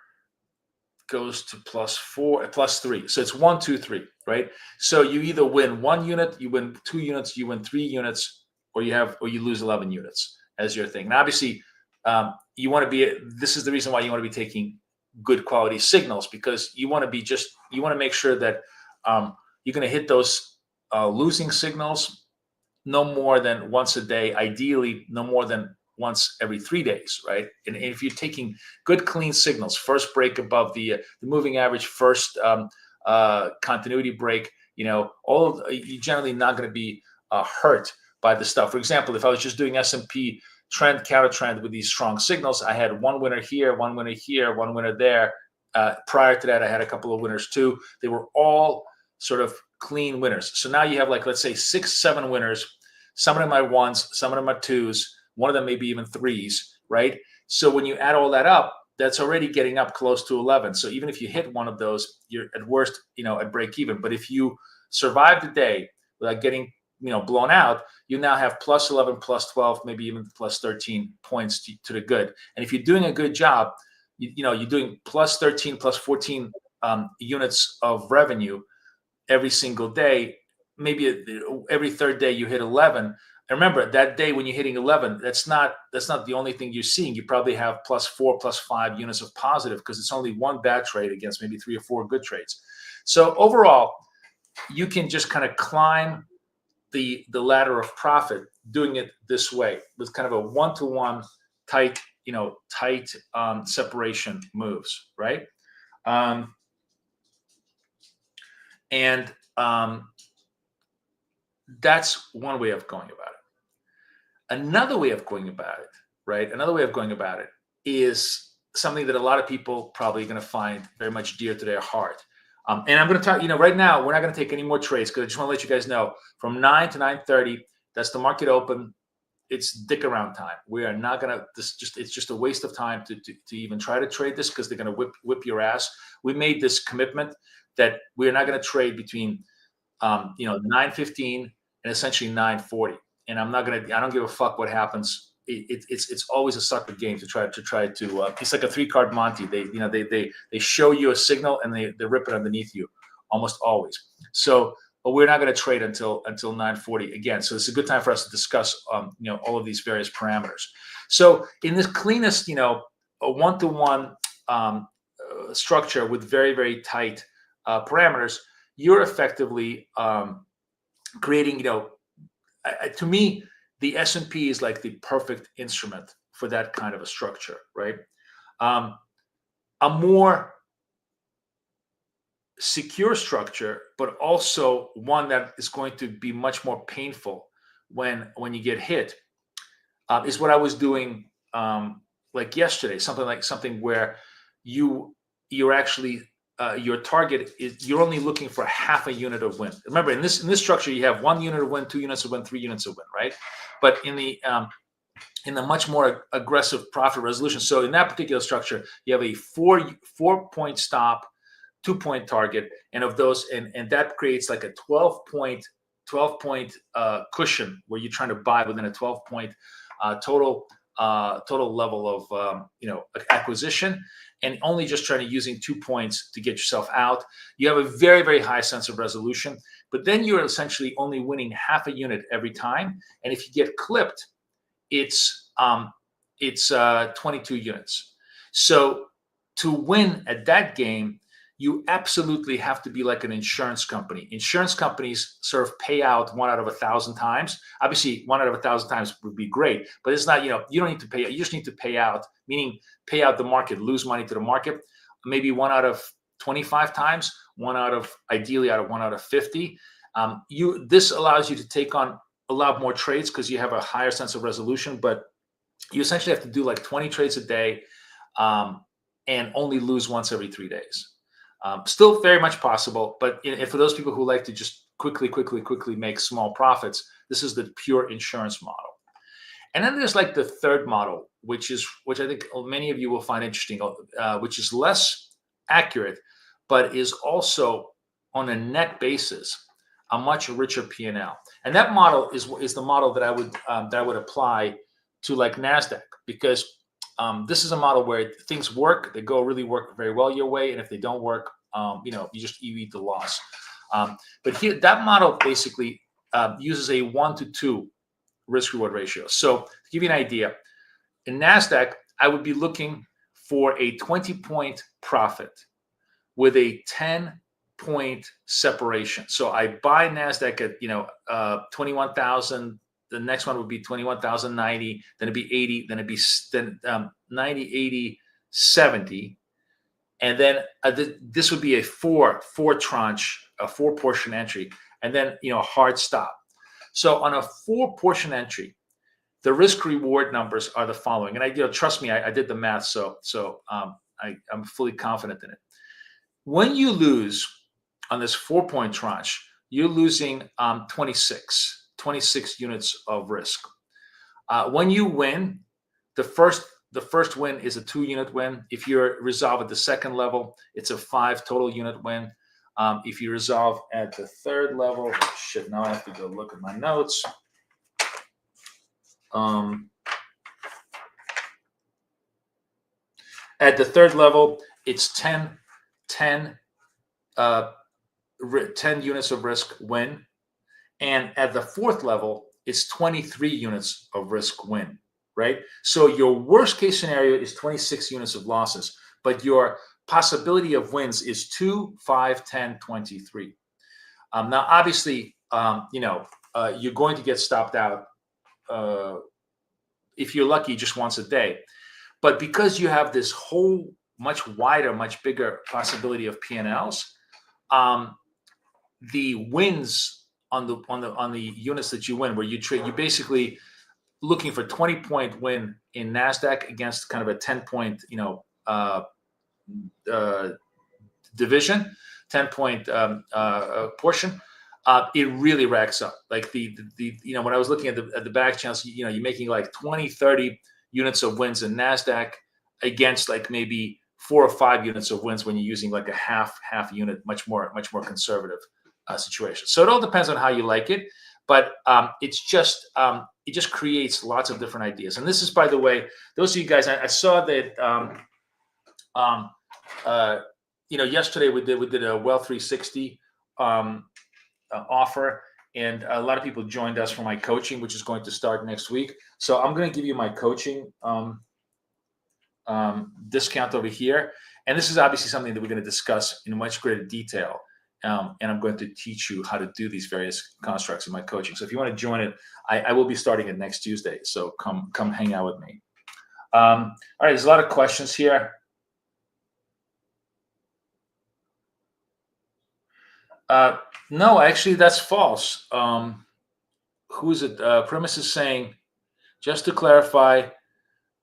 goes to +3. So it's 1, 2, 3, right? So you either win 1 unit, you win 2 units, you win 3 units, or you lose 11 units as your thing. And obviously, you want to be. This is the reason why you want to be taking good quality signals, because you want to make sure that you're going to hit those losing signals no more than once a day, ideally no more than once every 3 days, right? And if you're taking good, clean signals, first break above the moving average, first continuity break, you're generally not going to be hurt by the stuff. For example, if I was just doing S&P trend, counter trend with these strong signals, I had one winner here, one winner here, one winner there. Prior to that, I had a couple of winners too. They were all sort of clean winners. So now you have, like, let's say 6, 7 winners. Some of them are 1s, some of them are 2s. One of them maybe even 3s, right? So when you add all that up, that's already getting up close to 11. So even if you hit one of those, you're at worst, at break even. But if you survive the day without getting, blown out, you now have +11, +12, maybe even +13 points to the good. And if you're doing a good job, you're doing +13, +14 units of revenue every single day. Maybe every third day you hit 11. And remember, that day when you're hitting 11, that's not the only thing you're seeing. You probably have +4, +5 units of positive, because it's only one bad trade against maybe 3 or 4 good trades. So overall, you can just kind of climb the ladder of profit doing it this way, with kind of a 1-to-1 tight separation moves, right? That's one way of going about it. Another way of going about it, right? Another way of going about it is something that a lot of people probably going to find very much dear to their heart. And I'm going to talk, right now, we're not going to take any more trades, because I just want to let you guys know, from 9 to 9:30, that's the market open. It's dick around time. We are not going to, it's just a waste of time to even try to trade this, because they're going to whip your ass. We made this commitment that we're not going to trade between 9:15 and essentially 9:40. And I don't give a fuck what happens. It's always a sucker game to try to. It's like a 3-card Monty. They show you a signal and they rip it underneath you, almost always. So, but we're not going to trade until 9:40 again. So it's a good time for us to discuss all of these various parameters. So in this cleanest a 1-to-1 structure with very, very tight parameters, you're effectively creating, to me, the S&P is like the perfect instrument for that kind of a structure, right? A more secure structure, but also one that is going to be much more painful when you get hit, is what I was doing like yesterday. Something where you're actually your target is, you're only looking for half a unit of win. Remember, in this structure, you have 1 unit of win, 2 units of win, 3 units of win, right? But in the much more aggressive profit resolution, so in that particular structure, you have a 4-point stop, 2-point target, and of those, and that creates like a 12-point cushion where you're trying to buy within a 12-point total level of acquisition, and only just trying to using 2 points to get yourself out. You have a very, very high sense of resolution, but then you're essentially only winning half a unit every time. And if you get clipped, it's 22 units. So to win at that game, you absolutely have to be like an insurance company. Insurance companies sort of pay out 1 out of 1,000 times. Obviously, 1 out of 1,000 times would be great, but it's not, you don't need to pay. You just need to pay out, meaning pay out the market, lose money to the market. Maybe 1 out of 25 times, ideally out of 1 out of 50. This allows you to take on a lot more trades because you have a higher sense of resolution, but you essentially have to do like 20 trades a day and only lose once every 3 days. Still very much possible, but for those people who like to just quickly make small profits, this is the pure insurance model. And then there's like the third model, which I think many of you will find interesting, which is less accurate, but is also on a net basis a much richer P&L. And that model is the model that I would apply to like NASDAQ, because this is a model where things work, they work very well your way, and if they don't work, you eat the loss. But here, that model basically uses a 1-to-2 risk-reward ratio. So to give you an idea, in NASDAQ, I would be looking for a 20-point profit with a 10-point separation. So I buy NASDAQ at 21,000. The next one would be 21,090. Then it'd be 80. Then it'd be 90, 80, 70. And then this would be a four tranche, a 4-portion entry, and then a hard stop. So on a 4-portion entry, the risk reward numbers are the following. And trust me, I did the math, so I'm fully confident in it. When you lose on this 4-point tranche, you're losing 26 units of risk. When you win, the first win is a 2-unit win. If you resolve at the second level, it's a 5 total unit win. If you resolve at the third level, now I have to go look at my notes. At the third level, it's 10 units of risk win. And at the fourth level, it's 23 units of risk win, right? So your worst case scenario is 26 units of losses, but your possibility of wins is 2, 5, 10, 23. Now, obviously, you're going to get stopped out if you're lucky just once a day. But because you have this whole much wider, much bigger possibility of P&Ls, the wins on the units that you win, where you trade, you basically looking for 20-point win in NASDAQ against kind of a 10-point, division, 10-point portion. It really racks up. Like when I was looking at the back channels, you're making like 20, 30 units of wins in NASDAQ against like maybe 4 or 5 units of wins when you're using like a half unit, much more conservative situation. So it all depends on how you like it, but it just creates lots of different ideas. And this is, by the way, those of you guys, I saw that yesterday we did a Well 360 offer, and a lot of people joined us for my coaching, which is going to start next week. So I'm going to give you my coaching discount over here. And this is obviously something that we're going to discuss in much greater detail. And I'm going to teach you how to do these various constructs in my coaching. So if you want to join it, I will be starting it next Tuesday. So come hang out with me. All right, there's a lot of questions here. No, actually, that's false. Who is it? Premise is saying, just to clarify,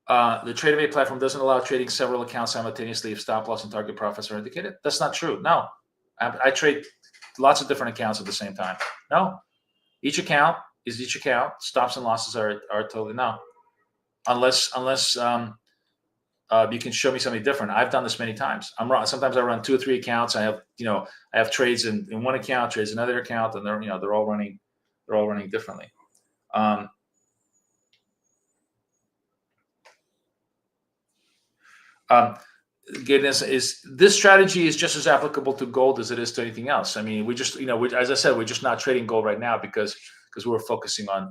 the TradeAway platform doesn't allow trading several accounts simultaneously if stop loss and target profits are indicated. That's not true. No, I trade lots of different accounts at the same time. No, each account is each account. Stops and losses are totally no, unless you can show me something different. I've done this many times. Sometimes I run 2 or 3 accounts. I have trades in one account, trades in another account, and they're all running differently. This strategy is just as applicable to gold as it is to anything else. I mean, we just, as I said, we're just not trading gold right now because we're focusing on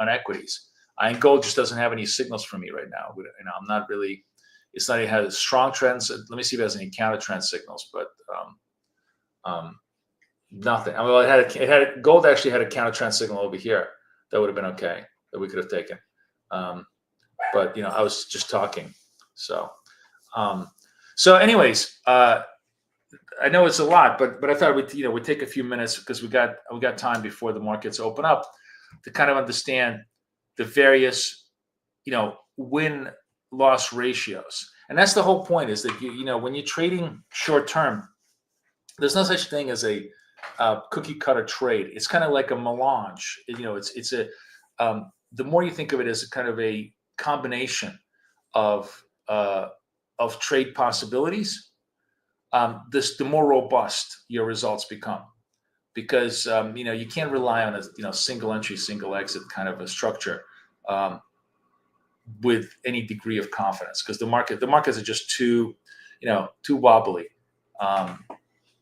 equities. And gold just doesn't have any signals for me right now. I'm not really. It's not. It has strong trends. Let me see if it has any counter trend signals, but nothing. I mean, gold actually had a counter trend signal over here that would have been okay, that we could have taken. But I was just talking. So anyways, I know it's a lot, but I thought we'd take a few minutes because we got time before the markets open up to kind of understand the various win-loss ratios. And that's the whole point, is that when you're trading short term, there's no such thing as a cookie cutter trade. It's kind of like a melange. It's the more you think of it as a kind of a combination of trade possibilities, the more robust your results become, because you can't rely on a single entry, single exit kind of a structure with any degree of confidence, because the markets are just too wobbly,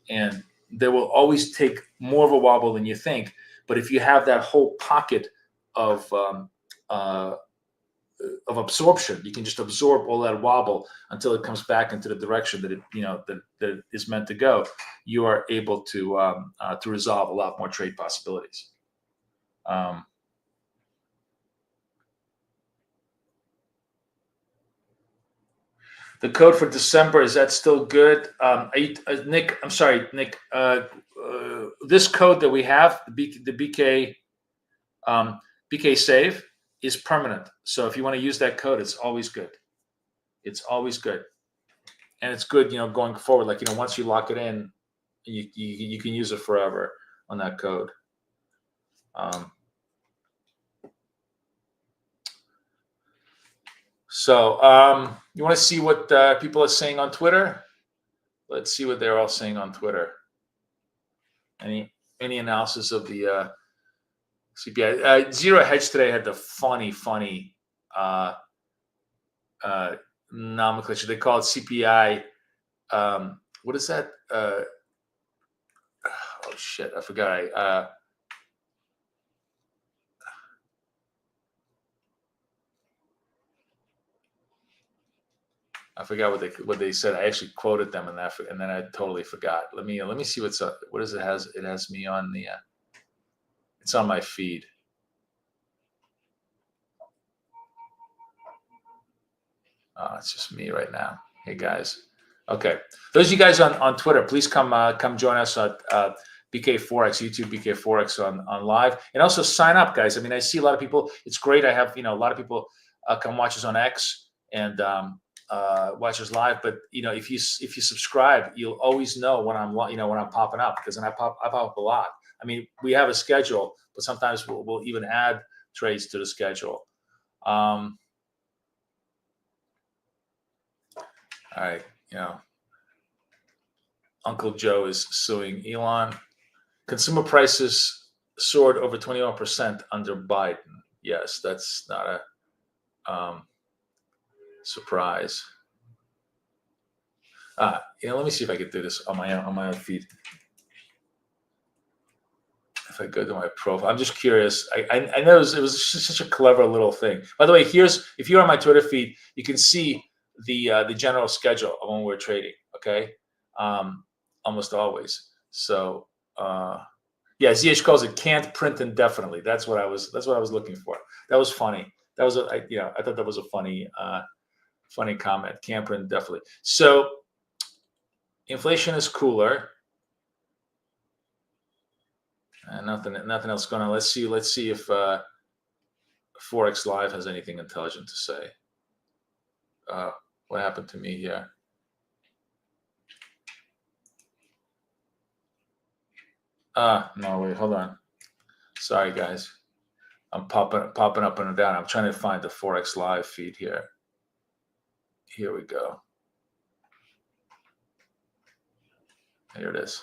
and they will always take more of a wobble than you think. But if you have that whole pocket of absorption, you can just absorb all that wobble until it comes back into the direction that it is meant to go. You are able to resolve a lot more trade possibilities. The code for December, is that still good? Nick, I'm sorry, Nick. This code that we have, the BK Save, is permanent. So if you want to use that code, it's always good. It's always good, and it's good, going forward. Like once you lock it in, you can use it forever on that code. So you want to see what people are saying on Twitter? Let's see what they're all saying on Twitter. Any analysis of the CPI? Zero Hedge today had the funny nomenclature. They call it CPI. What is that? Oh shit! I forgot. I forgot what they said. I actually quoted them in that, and then I totally forgot. Let me see what's up. What does it has? It has me on the. It's on my feed. Oh, it's just me right now. Hey guys. Okay, those of you guys on Twitter, please come join us at BK Forex, YouTube BK Forex on live, and also sign up, guys. I mean, I see a lot of people. It's great. I have a lot of people come watch us on X and watch us live. But if you subscribe, you'll always know when I'm popping up, because then I pop up a lot. I mean, we have a schedule, but sometimes we'll even add trades to the schedule. All right, Uncle Joe is suing Elon. Consumer prices soared over 21% under Biden. Yes, that's not a surprise. Let me see if I can do this on my own feed. If I go to my profile, I'm just curious. I know it was such a clever little thing. By the way, if you're on my Twitter feed, you can see the general schedule of when we're trading. Okay, almost always. So yeah, ZH calls it can't print indefinitely. That's what I was looking for. That was funny. That was I thought that was a funny comment. Can't print indefinitely. So inflation is cooler. Nothing else going on. Let's see if Forex Live has anything intelligent to say. What happened to me here? No, wait, hold on. Sorry, guys. I'm popping up and down. I'm trying to find the Forex Live feed here. Here we go. Here it is.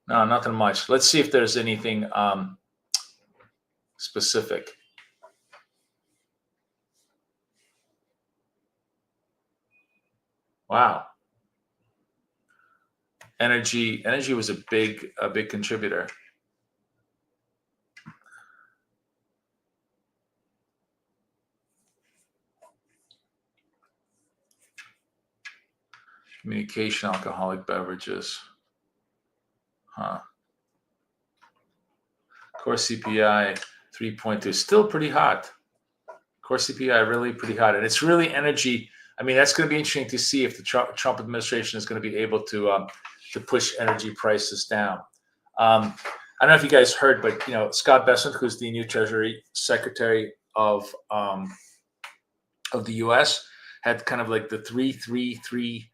No, nothing much. Let's see if there's anything specific. Wow. Energy was a big contributor. Communication, alcoholic beverages. Core CPI 3.2, still pretty hot. Core CPI really pretty hot, and it's really energy. I mean, that's going to be interesting to see if the Trump administration is going to be able to push energy prices down. I don't know if you guys heard, but Scott Bessent, who's the new Treasury Secretary of the U.S., had kind of like the 3-3-3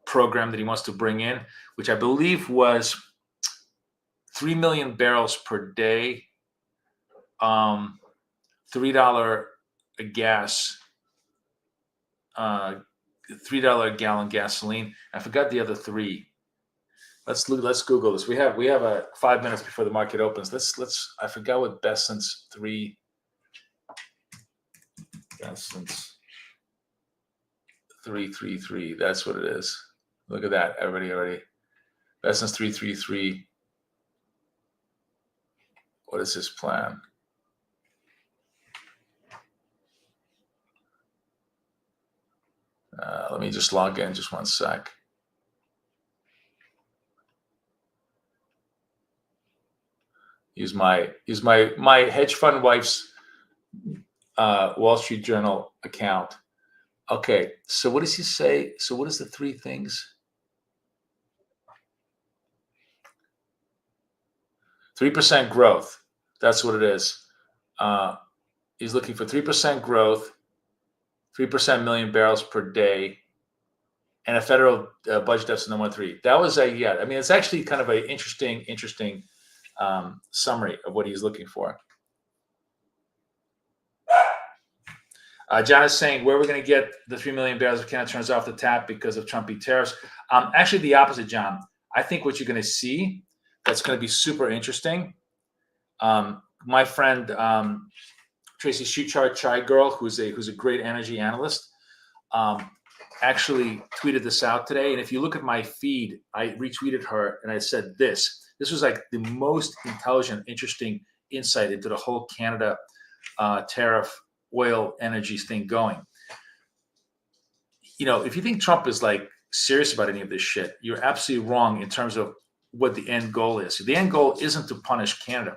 program that he wants to bring in, which I believe was 3 million barrels per day, $3 a gas, $3 a gallon gasoline. I forgot the other three. Let's Google this. We have a 5 minutes before the market opens. Let's. I forgot what Bessent's 333. That's what it is. Look at that, everybody already. Bessent's 333. What is his plan? Let me just log in just one sec. Use my hedge fund wife's Wall Street Journal account. Okay, so what does he say? So what is the three things? 3% growth. That's what it is. He's looking for 3% growth, 3% million barrels per day, and a federal budget deficit of 1.3. That was I mean, it's actually kind of an interesting summary of what he's looking for. John is saying where we're going to get the 3 million barrels of Canada turns off the tap because of Trumpy tariffs. Actually, the opposite, John. I think what you're going to see that's going to be super interesting. My friend Tracy Shuchar Chai Girl, who's a great energy analyst, actually tweeted this out today. And if you look at my feed, I retweeted her and I said this. This was like the most intelligent, interesting insight into the whole Canada tariff oil energy thing going. If you think Trump is like serious about any of this shit, you're absolutely wrong in terms of what the end goal is. The end goal isn't to punish Canada.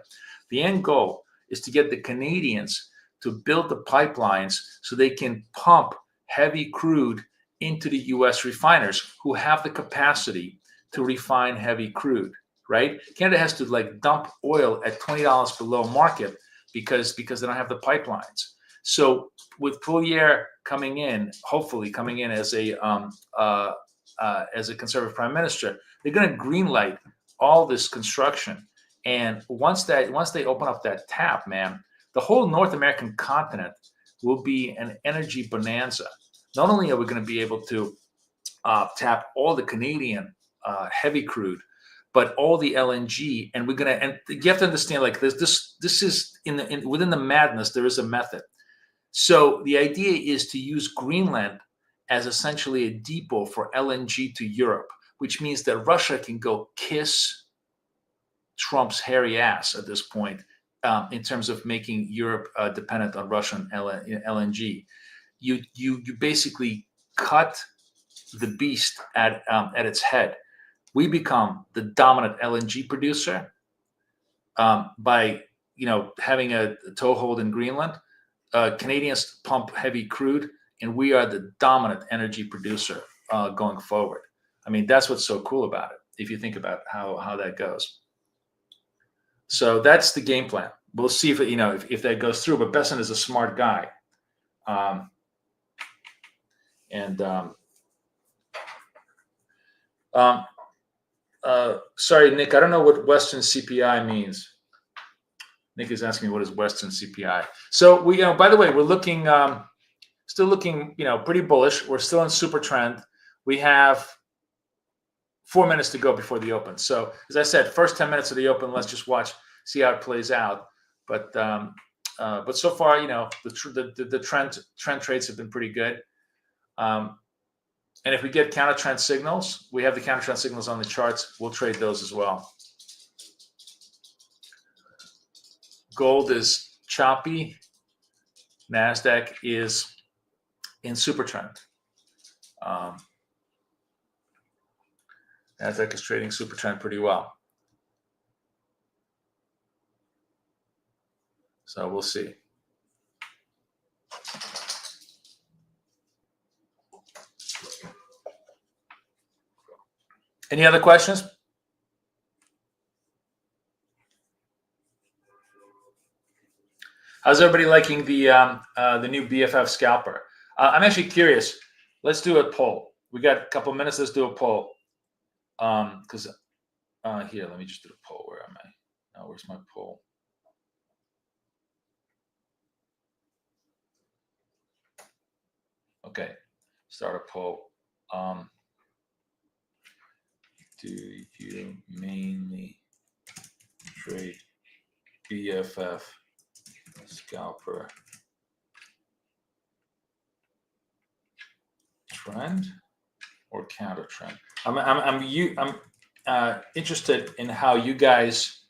The end goal is to get the Canadians to build the pipelines so they can pump heavy crude into the U.S. refiners who have the capacity to refine heavy crude, right? Canada has to like dump oil at $20 below market because they don't have the pipelines. So with Poilievre coming in, hopefully coming in as a conservative prime minister, they're going to greenlight all this construction. And once they open up that tap, man, the whole North American continent will be an energy bonanza. Not only are we going to be able to tap all the Canadian heavy crude, but all the LNG, and you have to understand, like this is within the madness, there is a method. So the idea is to use Greenland as essentially a depot for LNG to Europe, which means that Russia can go kiss Trump's hairy ass at this point in terms of making Europe dependent on Russian LNG. You basically cut the beast at its head. We become the dominant LNG producer by having a toehold in Greenland. Canadians pump heavy crude, and we are the dominant energy producer going forward. I mean, that's what's so cool about it, if you think about how that goes. So that's the game plan. We'll see if that goes through. But Besson is a smart guy, sorry, Nick, I don't know what Western CPI means. Nick is asking me what is Western CPI. So we, by the way, we're looking, still looking, pretty bullish. We're still in super trend. We have 4 minutes to go before the open. So as I said, first 10 minutes of the open, let's just see how it plays out. But so far, the trend trades have been pretty good. And if we get counter trend signals, we have the counter trend signals on the charts. We'll trade those as well. Gold is choppy. NASDAQ is in super trend. NASDAQ is trading super trend pretty well. So we'll see. Any other questions? How's everybody liking the new BFF scalper? I'm actually curious. Let's do a poll. We got a couple minutes. Let's do a poll. Because here, let me just do a poll. Where am I? Oh, where's my poll? Okay, start a poll. Do you mainly trade BFF scalper trend or counter trend? I'm interested in how you guys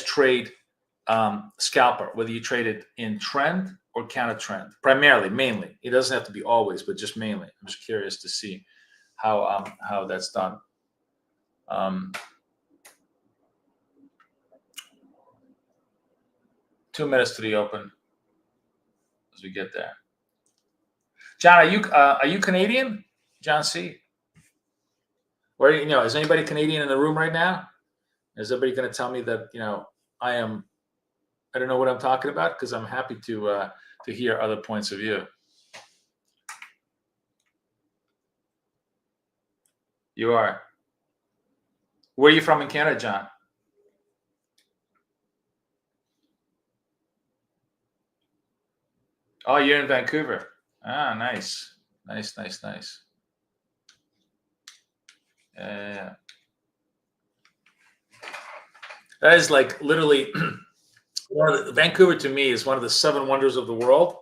trade scalper, whether you trade it in trend or counter trend, mainly. It doesn't have to be always, but just mainly. I'm just curious to see how that's done. 2 minutes to the open as we get there. John, are you Canadian? John C. Where is anybody Canadian in the room right now? Is everybody going to tell me that I don't know what I'm talking about? Because I'm happy to hear other points of view. You are. Where are you from in Canada, John? Oh, you're in Vancouver. Ah, nice. Nice. Yeah. That is like literally Vancouver to me is one of the 7 wonders of the world.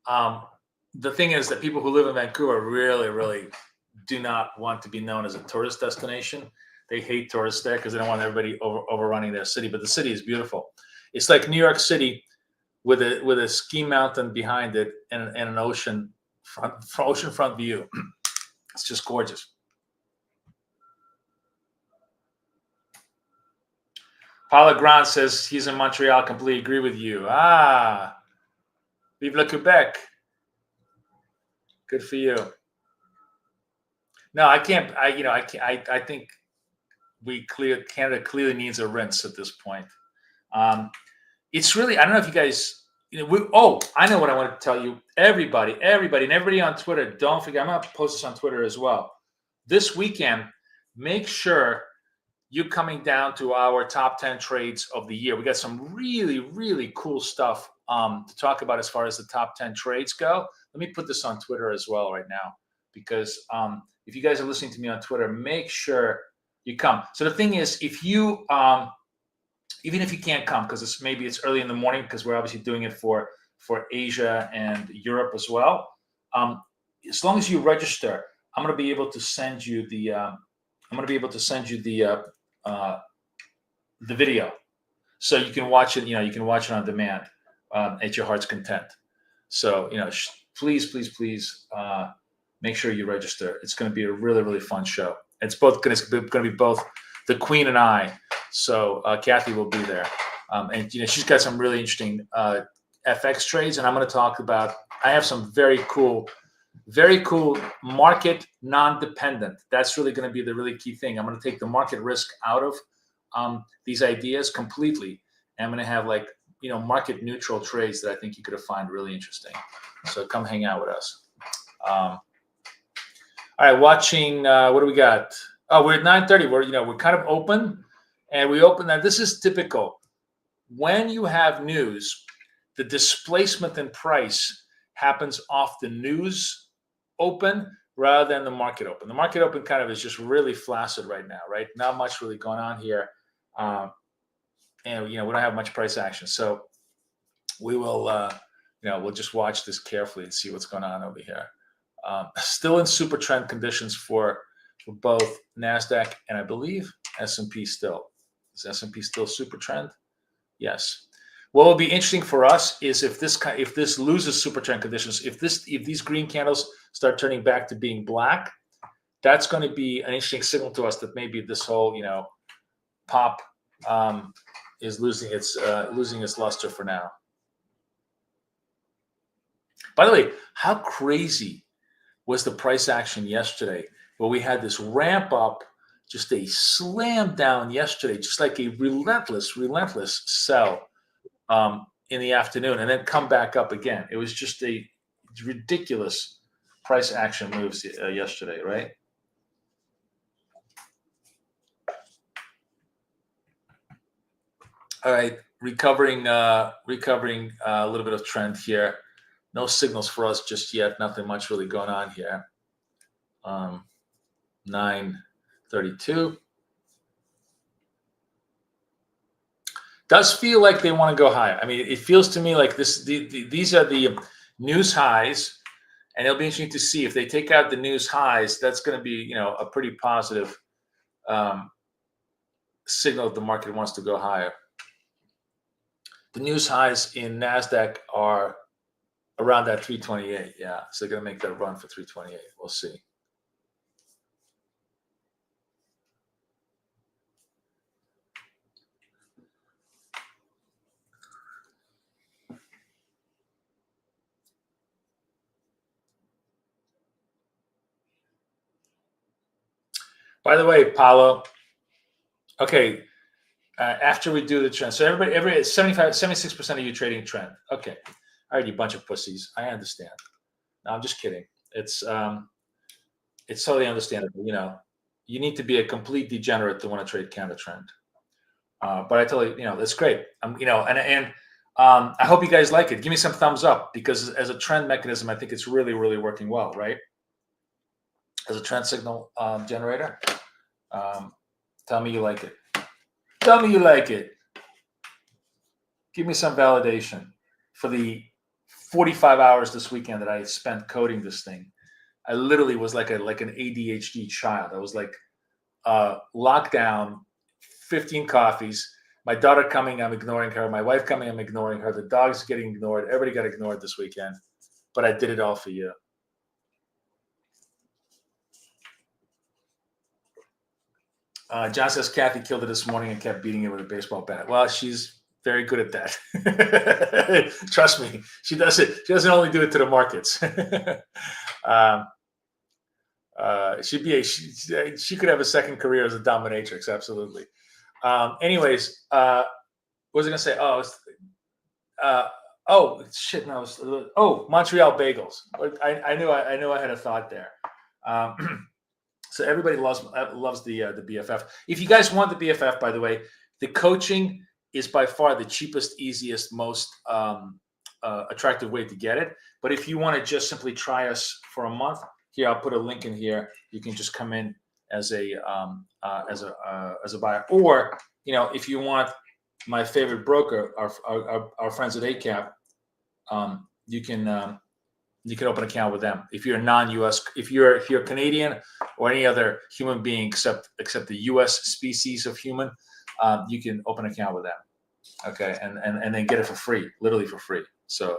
The thing is that people who live in Vancouver really, really do not want to be known as a tourist destination. They hate tourists there because they don't want everybody overrunning their city. But the city is beautiful. It's like New York City with a ski mountain behind it and an oceanfront view. It's just gorgeous. Paula Grant says he's in Montreal. Completely agree with you. Ah, vive le Quebec. Good for you. No, I can't. I think Canada clearly needs a rinse at this point. It's really, I don't know if you guys, I know what I want to tell you. Everybody, and everybody on Twitter, don't forget, I'm going to post this on Twitter as well. This weekend, make sure you're coming down to our top 10 trades of the year. We got some really, really cool stuff to talk about as far as the top 10 trades go. Let me put this on Twitter as well right now, because if you guys are listening to me on Twitter, make sure you come. So the thing is, if you, even if you can't come, because maybe it's early in the morning, because we're obviously doing it for Asia and Europe as well. As long as you register, I'm going to be able to send you the the video, so you can watch it. You can watch it on demand at your heart's content. So please, please, please make sure you register. It's going to be a really, really fun show. It's going to be both the Queen and I. So Kathy will be there, and she's got some really interesting FX trades, and I'm going to talk about. I have some very cool market non-dependent. That's really going to be the really key thing. I'm going to take the market risk out of these ideas completely, and I'm going to have market neutral trades that I think you could find really interesting. So come hang out with us. All right, watching. What do we got? Oh, we're at 9:30. We're kind of open, and we open that. This is typical. When you have news, the displacement in price happens off the news open rather than the market open. The market open kind of is just really flaccid right now, right? Not much really going on here, and we don't have much price action. So we will, we'll just watch this carefully and see what's going on over here. Still in super trend conditions for both NASDAQ and I believe S&P still. Is S&P still super trend? Yes. What will be interesting for us is if this loses super trend conditions, if these green candles start turning back to being black, that's going to be an interesting signal to us that maybe this whole pop is losing its luster for now. By the way, how crazy was the price action yesterday, where we had this ramp up, just a slam down yesterday, just like a relentless sell in the afternoon, and then come back up again. It was just a ridiculous price action moves yesterday, right? All right, recovering a little bit of trend here. No signals for us just yet. Nothing much really going on here. 9:32. Does feel like they want to go higher. I mean, it feels to me like these are the news highs, and it'll be interesting to see if they take out the news highs. That's going to be a pretty positive signal that the market wants to go higher. The news highs in NASDAQ are around that 328. Yeah, so they're going to make that run for 328. We'll see. By the way, Paulo, okay, after we do the trend, so everybody, 76% of you trading trend. Okay, all right, you bunch of pussies. I understand. No, I'm just kidding. It's totally understandable. You need to be a complete degenerate to want to trade counter trend. But I tell you, that's great. And I hope you guys like it. Give me some thumbs up, because as a trend mechanism, I think it's really, really working well, right? As a trend signal generator. Tell me you like it. Tell me you like it. Give me some validation for the 45 hours this weekend that I spent coding this thing. I literally was like an ADHD child. I was like lockdown, 15 coffees. My daughter coming, I'm ignoring her. My wife coming, I'm ignoring her. The dog's getting ignored. Everybody got ignored this weekend. But I did it all for you. John says Kathy killed it this morning and kept beating it with a baseball bat. Well, she's very good at that. Trust me, she does it. She doesn't only do it to the markets. She could have a second career as a dominatrix. Absolutely. Anyways, what was I gonna say? Shit! No, Montreal bagels. I knew I had a thought there. So everybody loves the BFF. If you guys want the BFF, by the way, the coaching is by far the cheapest, easiest, most attractive way to get it. But if you want to just simply try us for a month, here I'll put a link in here. You can just come in as a buyer, or if you want my favorite broker, our friends at ACAP, you can open an account with them. If you're non-US, if you're Canadian or any other human being except the US species of human, you can open an account with them. Okay, and then get it for free, literally for free. So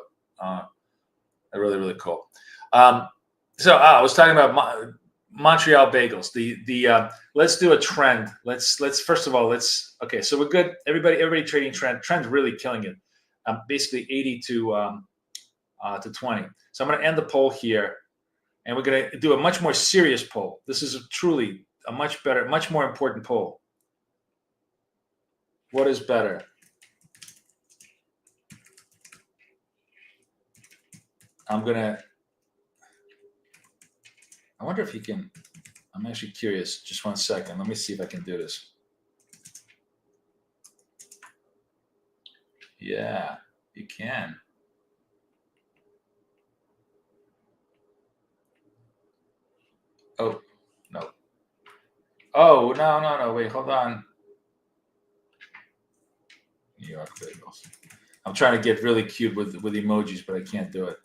really, really cool. So I was talking about Montreal bagels. Let's do a trend. Let's first of all okay. So we're good. Everybody trading trend. Trend's really killing it. Basically 80 to 20. So I'm going to end the poll here, and we're going to do a much more serious poll. This is truly a much better, much more important poll. What is better? I wonder if you can. I'm actually curious. Just 1 second. Let me see if I can do this. Yeah, you can. Oh, no. Oh, no. Wait, hold on. New York bagels. I'm trying to get really cute with emojis, but I can't do it.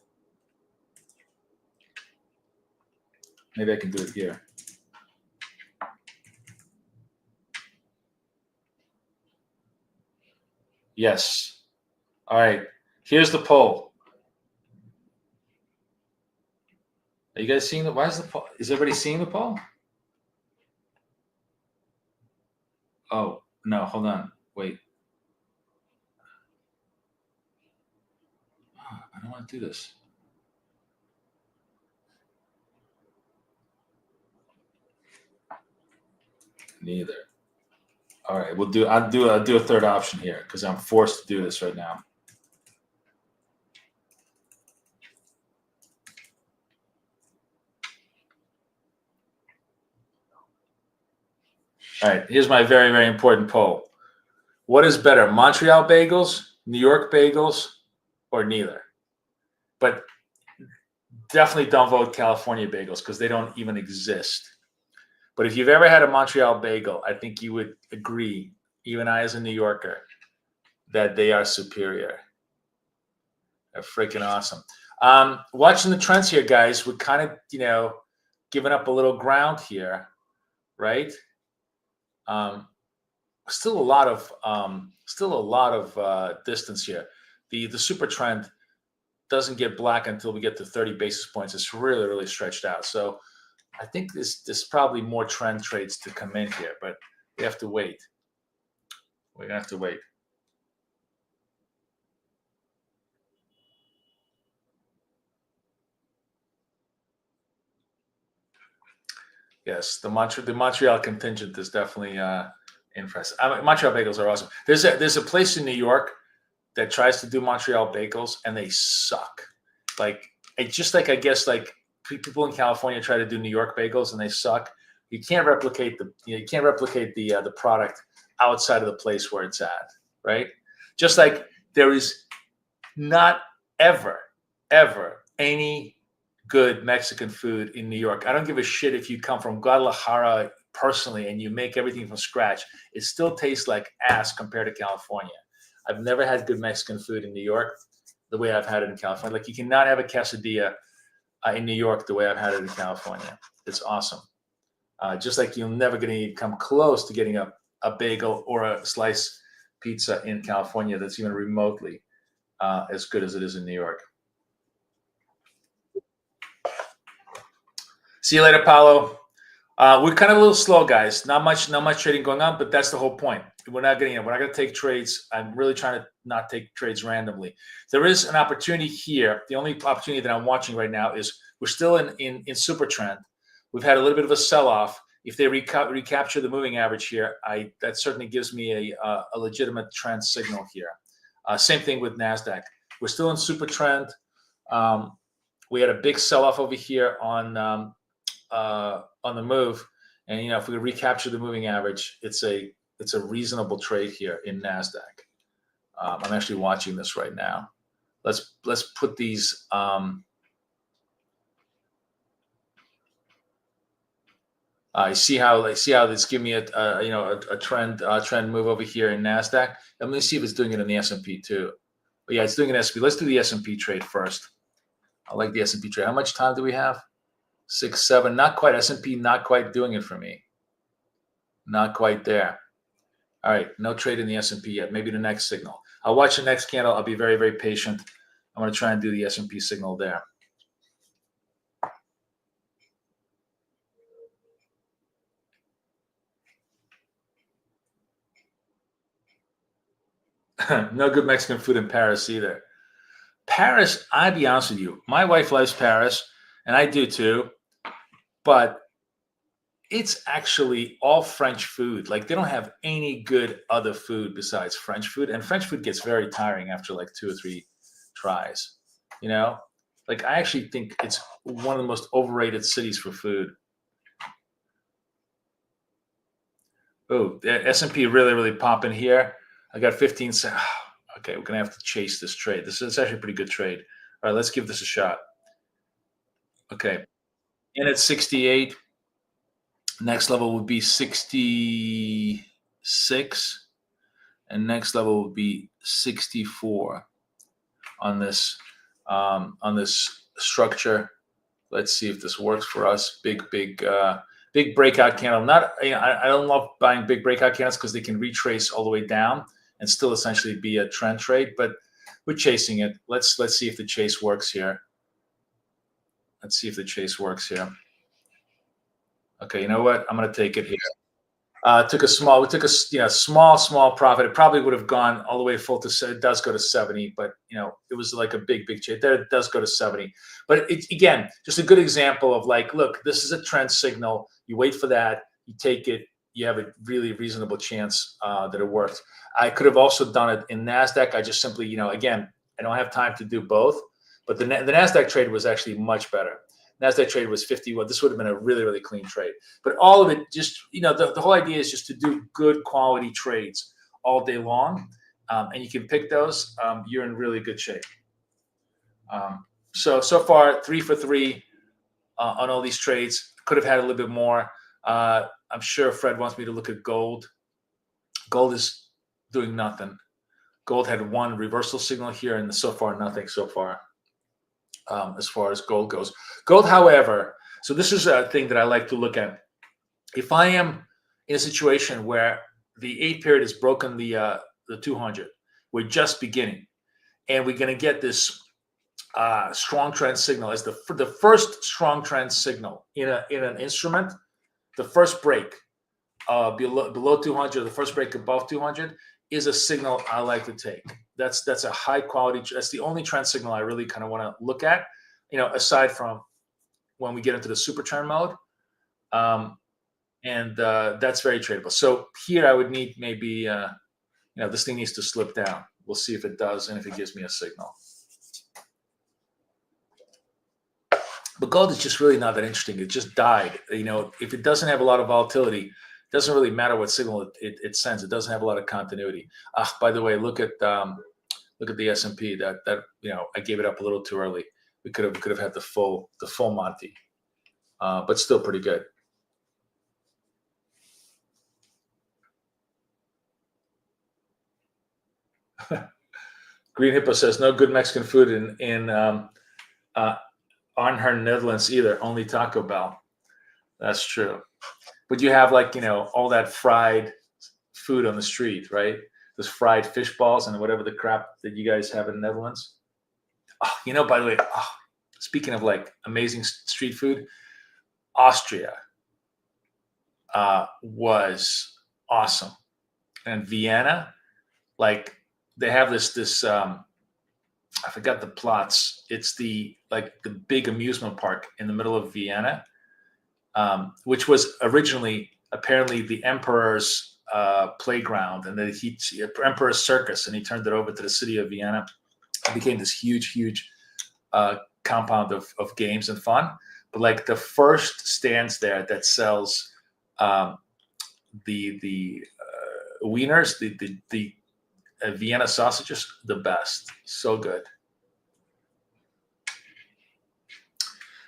Maybe I can do it here. Yes. All right. Here's the poll. Are you guys seeing why is the poll? Is everybody seeing the poll? Oh, no, hold on. Wait. I don't want to do this. Neither. All right, I'll do a third option here because I'm forced to do this right now. All right, here's my very, very important poll. What is better, Montreal bagels, New York bagels, or neither? But definitely don't vote California bagels because they don't even exist. But if you've ever had a Montreal bagel, I think you would agree, even I as a New Yorker, that they are superior. They're freaking awesome. Watching the trends here, guys, we're kind of, giving up a little ground here, right? Still a lot of distance here. The super trend doesn't get black until we get to 30 basis points. It's really, really stretched out. So I think there's probably more trend trades to come in here, but we have to wait. We're gonna have to wait. Yes, the Montreal contingent is definitely impressive. Montreal bagels are awesome. There's a place in New York that tries to do Montreal bagels, and they suck. Like it's just like I guess like people in California try to do New York bagels, and they suck. You can't replicate the product outside of the place where it's at, right? Just like there is not ever any good Mexican food in New York. I don't give a shit if you come from Guadalajara personally and you make everything from scratch. It still tastes like ass compared to California. I've never had good Mexican food in New York the way I've had it in California. Like you cannot have a quesadilla in New York the way I've had it in California. It's awesome. Just like you're never going to come close to getting a bagel or a slice pizza in California that's even remotely as good as it is in New York. See you later, Paulo. We're kind of a little slow, guys. Not much trading going on, but that's the whole point. We're not going to take trades. I'm really trying to not take trades randomly. There is an opportunity here. The only opportunity that I'm watching right now is we're still in super trend. We've had a little bit of a sell-off. If they recapture the moving average here, that certainly gives me a legitimate trend signal here. Same thing with NASDAQ. We're still in super trend. We had a big sell-off over here on the move, and if we recapture the moving average, it's a reasonable trade here in NASDAQ. I'm actually watching this right now. Let's put these. I see how this give me a trend move over here in NASDAQ. Let me see if it's doing it in the S&P too. But yeah, it's doing an S&P. Let's do the S&P trade first. I like the S&P trade. How much time do we have? 6, 7, not quite. S&P not quite doing it for me. Not quite there. All right, no trade in the S&P yet. Maybe the next signal. I'll watch the next candle. I'll be very, very patient. I'm going to try and do the S&P signal there. No good Mexican food in Paris either. Paris, I'll be honest with you, my wife loves Paris, and I do too, but it's actually all French food. Like, they don't have any good other food besides French food, and French food gets very tiring after like 2 or 3 tries, you know? Like, I actually think it's one of the most overrated cities for food. Oh, the S&P really, really popping here. I got 15 cents. Okay, we're going to have to chase this trade. This is actually a pretty good trade. All right, let's give this a shot. Okay, in at 68. Next level would be 66. And next level would be 64 on this structure. Let's see if this works for us. Big breakout candle. Not, I don't love buying big breakout candles because they can retrace all the way down and still essentially be a trend trade, but we're chasing it. Let's see if the chase works here. Let's see if the chase works here. Okay, you know what? I'm going to take it here. We took a small profit. It probably would have gone all the way full to, it does go to 70, but it was like a big trade. There it does go to 70. But it's, again, just a good example of like, look, this is a trend signal. You wait for that, you take it, you have a really reasonable chance that it works. I could have also done it in NASDAQ. I just simply, again, I don't have time to do both, but the NASDAQ trade was actually much better. NASDAQ trade was 51. This would have been a really, really clean trade. But all of it just, the whole idea is just to do good quality trades all day long. And you can pick those. You're in really good shape. So far, 3 for 3 on all these trades. Could have had a little bit more. I'm sure Fred wants me to look at gold. Gold is doing nothing. Gold had one reversal signal here, and so far, nothing so far. As far as gold goes. Gold, however, so this is a thing that I like to look at. If I am in a situation where the 8 period has broken the 200, we're just beginning, and we're going to get this strong trend signal as the first strong trend signal in an instrument. The first break below 200, the first break above 200 is a signal I like to take. That's a high quality. That's the only trend signal I really kind of want to look at, aside from when we get into the super trend mode. And that's very tradable. So here I would need maybe, this thing needs to slip down. We'll see if it does and if it gives me a signal. But gold is just really not that interesting. It just died. If it doesn't have a lot of volatility, it doesn't really matter what signal it sends. It doesn't have a lot of continuity. By the way, look at the S&P. That I gave it up a little too early. We could have had the full Monty, but still pretty good. Green Hippo says no good Mexican food in Arnhem, Netherlands either. Only Taco Bell. That's true. But you have all that fried food on the street, right? Those fried fish balls and whatever the crap that you guys have in the Netherlands. Oh, by the way, speaking of amazing street food, Austria was awesome. And Vienna, they have this I forgot the plots. It's the big amusement park in the middle of Vienna, which was originally apparently the emperor's playground, and then emperor's circus, and he turned it over to the city of Vienna. It became this huge compound of games and fun. But the first stands there that sells the wieners, the Vienna sausages, the best. So good.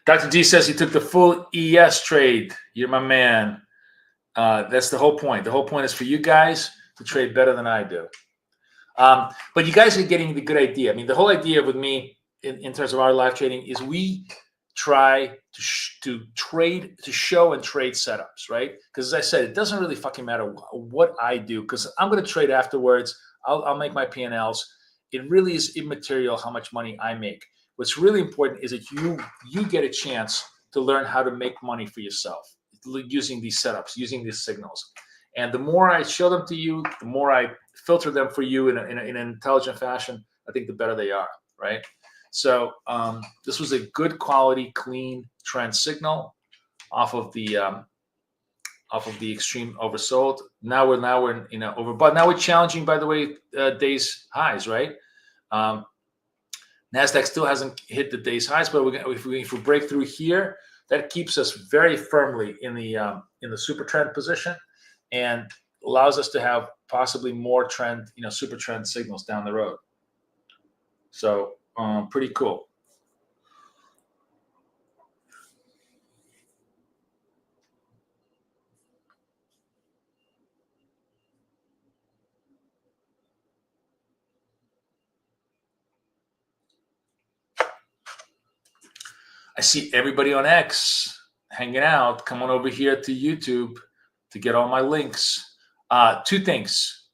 Dr. G says he took the full ES trade. You're my man. That's the whole point. The whole point is for you guys to trade better than I do. But you guys are getting the good idea. I mean, the whole idea with me in terms of our live trading is we try trade, to show and trade setups, right? Because as I said, it doesn't really fucking matter what I do, because I'm going to trade afterwards. I'll make my P&Ls. It really is immaterial how much money I make. What's really important is that you get a chance to learn how to make money for yourself using these setups, using these signals. And the more I show them to you, the more I filter them for you in an intelligent fashion, I think the better they are, right? So this was a good quality, clean trend signal off of the extreme oversold. Now we're overbought. Now we're challenging, by the way, day's highs, right? Nasdaq still hasn't hit the day's highs, but if we break through here, that keeps us very firmly in the super trend position, and allows us to have possibly more trend, super trend signals down the road. So pretty cool. I see everybody on X hanging out. Come on over here to YouTube to get all my links. Two things.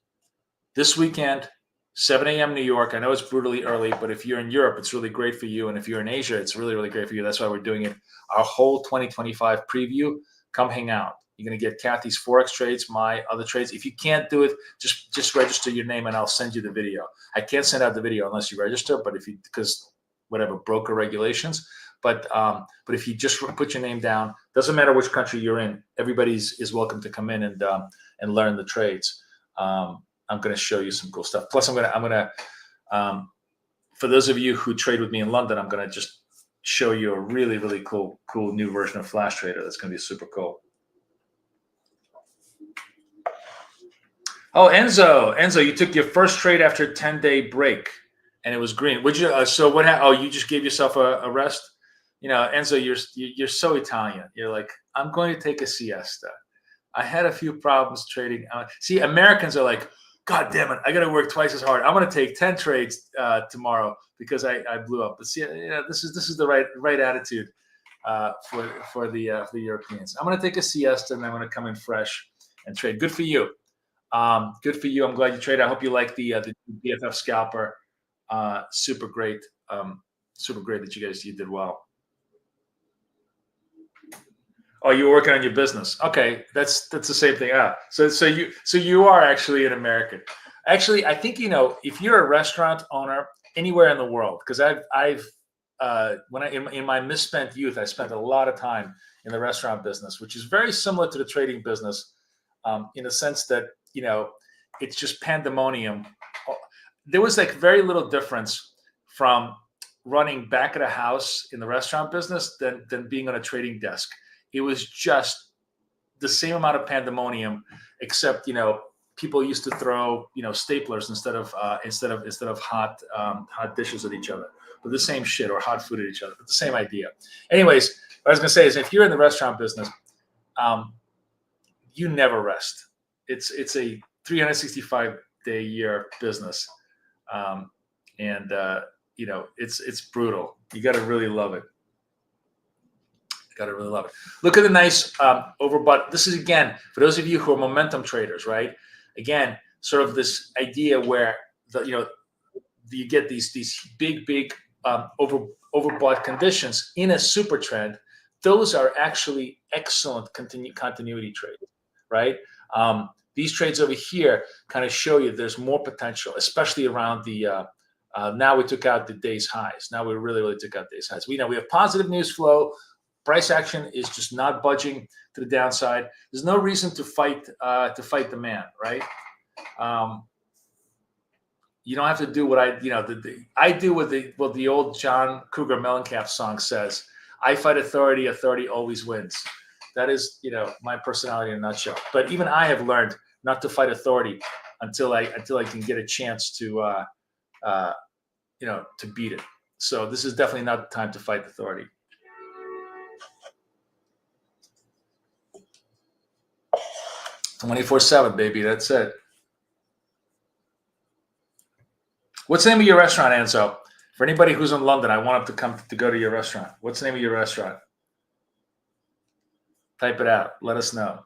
This weekend, 7 a.m. New York. I know it's brutally early, but if you're in Europe, it's really great for you. And if you're in Asia, it's really, really great for you. That's why we're doing it. Our whole 2025 preview. Come hang out. You're going to get Kathy's Forex trades, my other trades. If you can't do it, just register your name and I'll send you the video. I can't send out the video unless you register, but because whatever, broker regulations. But if you just put your name down, doesn't matter which country you're in, everybody is welcome to come in and learn the trades. I'm going to show you some cool stuff. Plus, I'm gonna for those of you who trade with me in London, I'm going to just show you a really, really cool new version of Flash Trader. That's going to be super cool. Oh, Enzo, you took your first trade after a 10-day break, and it was green. Would you? So what happened? Oh, you just gave yourself a rest. Enzo, you're so Italian. You're like, I'm going to take a siesta. I had a few problems trading. See, Americans are like, God damn it, I got to work twice as hard. I'm going to take 10 trades tomorrow because I blew up. But see, this is the right attitude for the Europeans. I'm going to take a siesta and I'm going to come in fresh and trade. Good for you. Good for you. I'm glad you traded. I hope you like the BFF Scalper. Super great. Super great that you did well. Oh, you're working on your business. Okay, that's the same thing. So you are actually an American. Actually, I think if you're a restaurant owner anywhere in the world, because in my misspent youth, I spent a lot of time in the restaurant business, which is very similar to the trading business, in the sense that it's just pandemonium. There was like very little difference from running back of the house in the restaurant business than being on a trading desk. It was just the same amount of pandemonium, except people used to throw staplers instead of hot dishes at each other. But the same shit, or hot food at each other. But the same idea. Anyways, what I was gonna say is, if you're in the restaurant business, you never rest. It's a 365-day year business, and it's brutal. You got to really love it. Gotta really love it. Look at the nice overbought. This is, again, for those of you who are momentum traders, right? Again, sort of this idea where you get these big overbought conditions in a super trend. Those are actually excellent continuity trades, right? These trades over here kind of show you there's more potential, especially around the. Now we took out the day's highs. Now we really took out day's highs. We have positive news flow. Price action is just not budging to the downside. There's no reason to fight the man, right? You don't have to do what I do what the old John Cougar Mellencamp song says. I fight authority. Authority always wins. That is my personality in a nutshell. But even I have learned not to fight authority until I can get a chance to beat it. So this is definitely not the time to fight authority. 24/7, baby. That's it. What's the name of your restaurant, Enzo? For anybody who's in London, I want them to come to go to your restaurant. What's the name of your restaurant? Type it out. Let us know.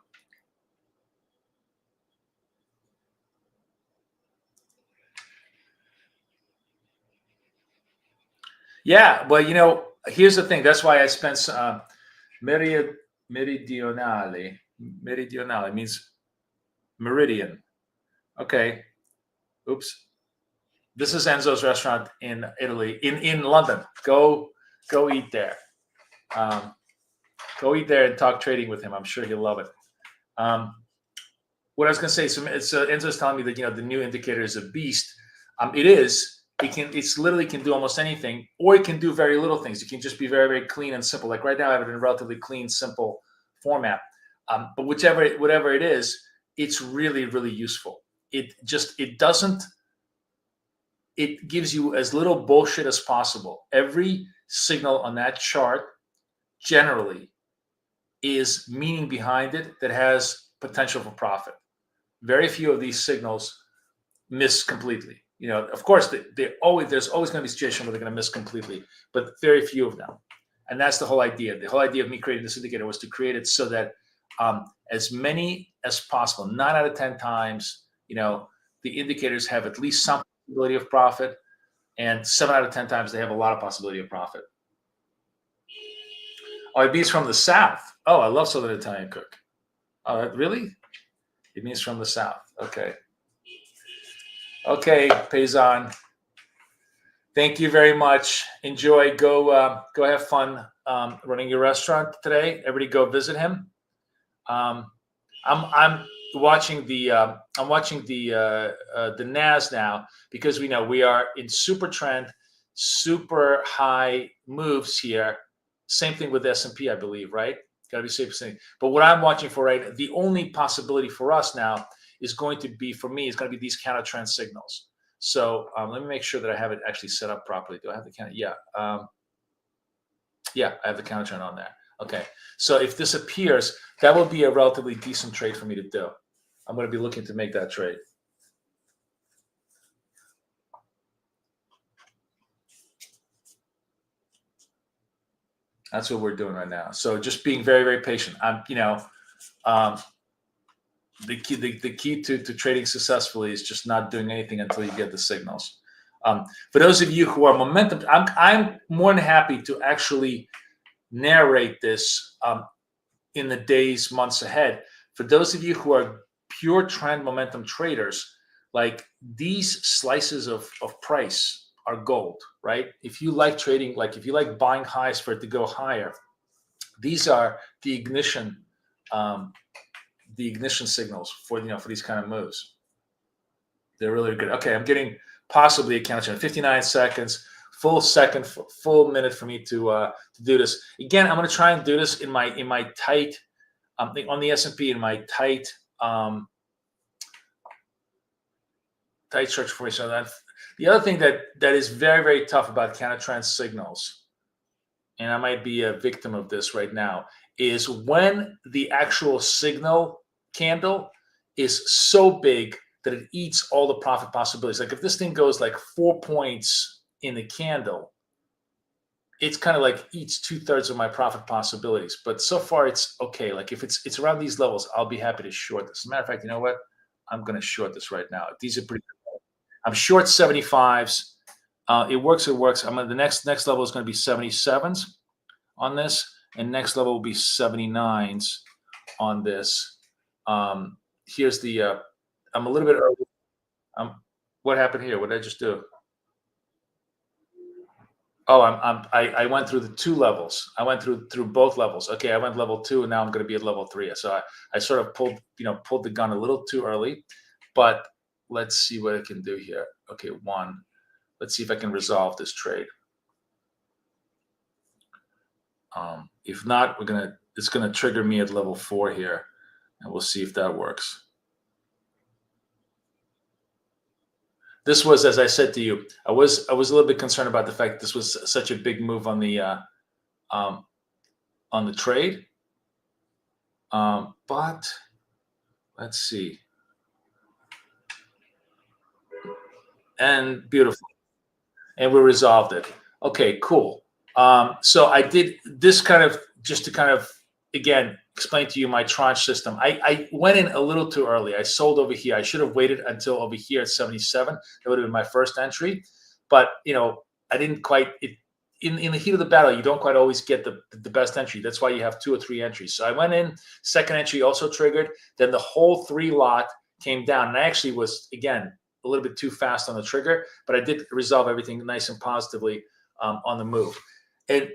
Yeah, well, you know, here's the thing. That's why I spent meridionale. Meridionale means meridian. Okay. Oops. This is Enzo's restaurant in Italy, in London. Go eat there. Go eat there and talk trading with him. I'm sure he'll love it. What I was going to say, so it's Enzo's telling me that, you know, the new indicator is a beast. It is. It's literally can do almost anything, or it can do very little things. It can just be very, very clean and simple. Like right now, I have it in a relatively clean, simple format. But whatever it is, it's really, really useful. It gives you as little bullshit as possible. Every signal on that chart generally is meaning behind it that has potential for profit. Very few of these signals miss completely. You know, of course, there's always going to be a situation where they're going to miss completely, but very few of them. And that's the whole idea. The whole idea of me creating this indicator was to create it so that as many as possible, 9 out of 10 times, you know, the indicators have at least some possibility of profit, and 7 out of 10 times they have a lot of possibility of profit. Oh, it means from the South. Oh, I love Southern Italian cook. Oh, really? It means from the South. Okay. Okay, Paysan. Thank you very much. Enjoy. Go have fun running your restaurant today. Everybody go visit him. I'm watching the NAS now, because we know we are in super trend, super high moves here. Same thing with S&P, I believe, right? Got to be safe. But what I'm watching for right now, the only possibility for us now is going to be, for me, is going to be these counter trend signals. So let me make sure that I have it actually set up properly. Do I have the counter? Yeah. Yeah, I have the counter trend on there. Okay. So if this appears, that will be a relatively decent trade for me to do. I'm going to be looking to make that trade. That's what we're doing right now. So just being very, very patient. The key to trading successfully is just not doing anything until you get the signals. For those of you who are momentum, I'm more than happy to actually narrate this in the days, months ahead. For those of you who are pure trend momentum traders, like these slices of price are gold, right? If you like trading, like if you like buying highs for it to go higher, these are the ignition signals for these kind of moves. They're really good. Okay, I'm getting possibly a counter 59 seconds, full minute for me to do this. Again, I'm going to try and do this in my tight on the S&P, in my tight search formation. The other thing that is very, very tough about counter trend signals, and I might be a victim of this right now, is when the actual signal candle is so big that it eats all the profit possibilities. Like if this thing goes like 4 points in the candle, it's kind of like eats 2/3 of my profit possibilities. But so far it's okay. Like if it's around these levels, I'll be happy to short this. As a matter of fact, you know what? I'm going to short this right now. These are pretty good. I'm short 75s. It works. The next level is going to be 77s on this, and next level will be 79s on this. Here's the. I'm a little bit early. What happened here? What did I just do? Oh, I went through the 2 levels. I went through both levels. Okay, I went level 2, and now I'm going to be at level 3. So I sort of pulled the gun a little too early, but let's see what I can do here. Okay, 1. Let's see if I can resolve this trade. If not, it's gonna trigger me at level 4 here, and we'll see if that works. This was, as I said to you, I was a little bit concerned about the fact this was such a big move on the trade. But let's see. And beautiful. And we resolved it. Okay, cool. So I did this just to again, explain to you my tranche system. I went in a little too early. I sold over here. I should have waited until over here at 77. That would have been my first entry. But, I didn't quite in the heat of the battle, you don't quite always get the best entry. That's why you have 2 or 3 entries. So I went in, second entry also triggered. Then the whole 3 lot came down. And I actually was, again, a little bit too fast on the trigger, but I did resolve everything nice and positively on the move. And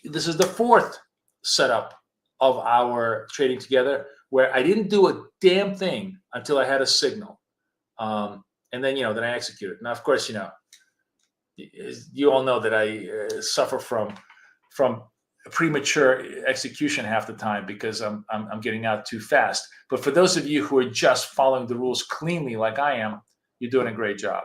this is the 4th setup of our trading together where I didn't do a damn thing until I had a signal. And then, then I executed. Now, of course, you all know that I suffer from premature execution half the time because I'm getting out too fast. But for those of you who are just following the rules cleanly like I am, you're doing a great job.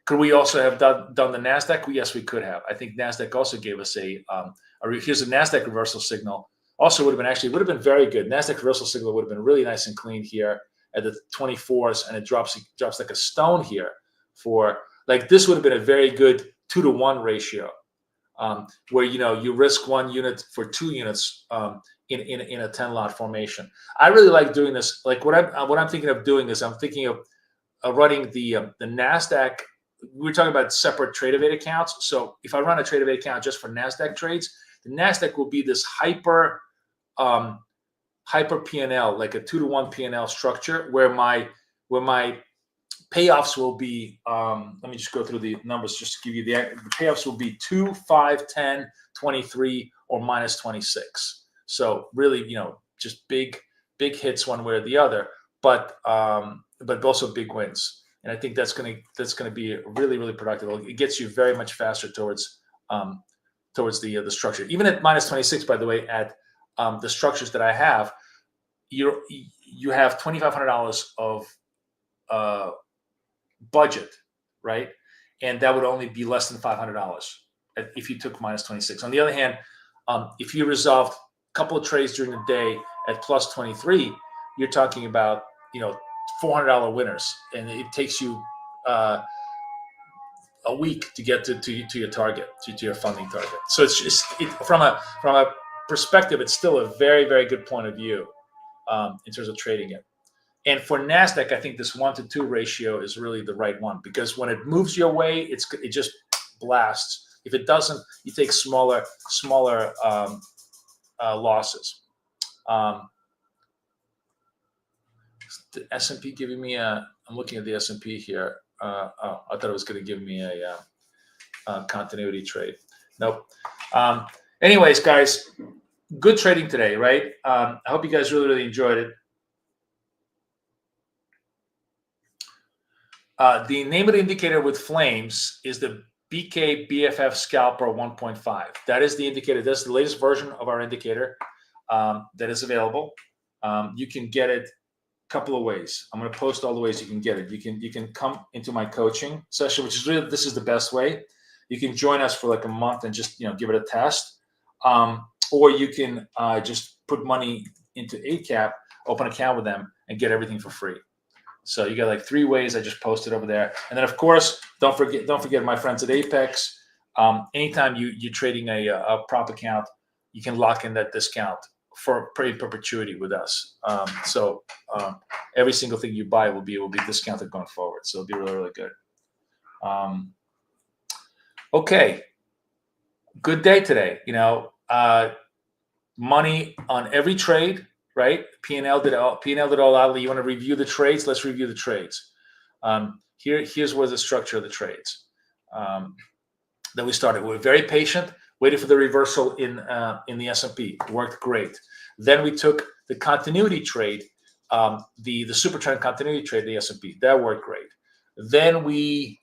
Could we also have done the NASDAQ? Yes, we could have. I think NASDAQ also gave us here's a NASDAQ reversal signal. Also would have been very good. NASDAQ reversal signal would have been really nice and clean here at the 24s, and it drops like a stone here for this would have been a very good 2-to-1 ratio, where you risk 1 unit for 2 units in a 10 lot formation. I really like doing this. Like what I'm thinking of doing is I'm thinking of running the NASDAQ. We're talking about separate TradeAvate accounts. So if I run a TradeAvate account just for NASDAQ trades, the NASDAQ will be this hyper P&L, like a 2-to-1 P&L structure where my payoffs will be, let me just go through the numbers just to give you the payoffs will be 2, 5, 10, 23, or minus 26. So really, just big hits one way or the other, but also big wins. And I think that's going to be really, really productive. It gets you very much faster towards the structure. Even at minus 26, by the way, at the structures that I have, you have $2,500 of budget, right? And that would only be less than $500 if you took minus 26. On the other hand, if you resolved a couple of trades during the day at plus 23, you're talking about $400 winners, and it takes you a week to get to your target, to your funding target. So it's just from a perspective, it's still a very, very good point of view in terms of trading it. And for NASDAQ, I think this 1-to-2 ratio is really the right one, because when it moves your way, it just blasts. If it doesn't, you take smaller losses. The S&P giving me I'm looking at the S&P here. I thought it was going to give me a continuity trade. Nope. Anyways, guys, good trading today, right? I hope you guys really, really enjoyed it. The name of the indicator with flames is the BK BFF Scalper 1.5. That is the indicator. That's the latest version of our indicator that is available. You can get it a couple of ways. I'm going to post all the ways you can get it. You can come into my coaching session, which is really, this is the best way. You can join us for like a month and just give it a test, or you can just put money into ACAP, open an account with them, and get everything for free. So you got like 3 ways I just posted over there. And then of course, don't forget my friends at Apex. Anytime you're trading a prop account, you can lock in that discount for perpetuity with us. So every single thing you buy will be discounted going forward. So it'll be really, really good. Okay. Good day today. Money on every trade. Right? P&L did all out. You want to review the trades? Let's review the trades. Here's where the structure of the trades. Then we started. We were very patient, waited for the reversal in the S&P. Worked great. Then we took the continuity trade, the super trend continuity trade, the S&P. That worked great. Then we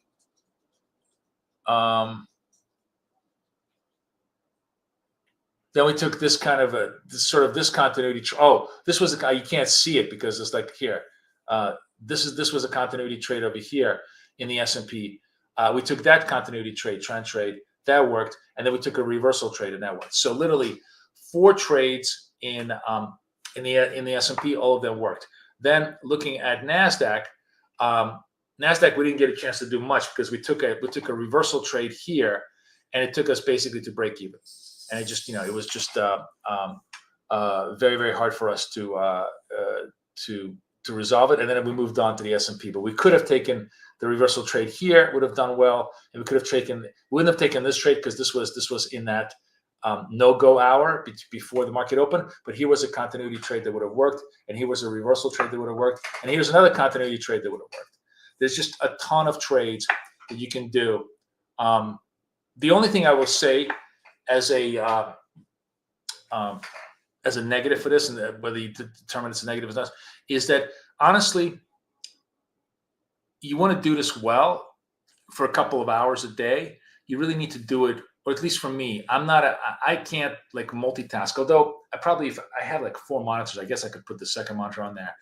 took this kind of this continuity. This was you can't see it because it's like here. This was a continuity trade over here in the S&P. We took that continuity trade, trend trade, that worked, and then we took a reversal trade and that worked. So literally 4 trades in the S&P, all of them worked. Then looking at NASDAQ, we didn't get a chance to do much because we took a reversal trade here, and it took us basically to break even. And it just, it was just very, very hard for us to resolve it. And then we moved on to the S&P. But we could have taken the reversal trade here, would have done well, and we could have taken. We wouldn't have taken this trade because this was in that no-go hour before the market opened. But here was a continuity trade that would have worked, and here was a reversal trade that would have worked, and here's another continuity trade that would have worked. There's just a ton of trades that you can do. The only thing I will say as a negative for this, and whether you determine it's a negative or not, is that honestly, you want to do this well for a couple of hours a day. You really need to do it, or at least for me, I can't like multitask. Although if I had like 4 monitors, I guess I could put the second monitor on there.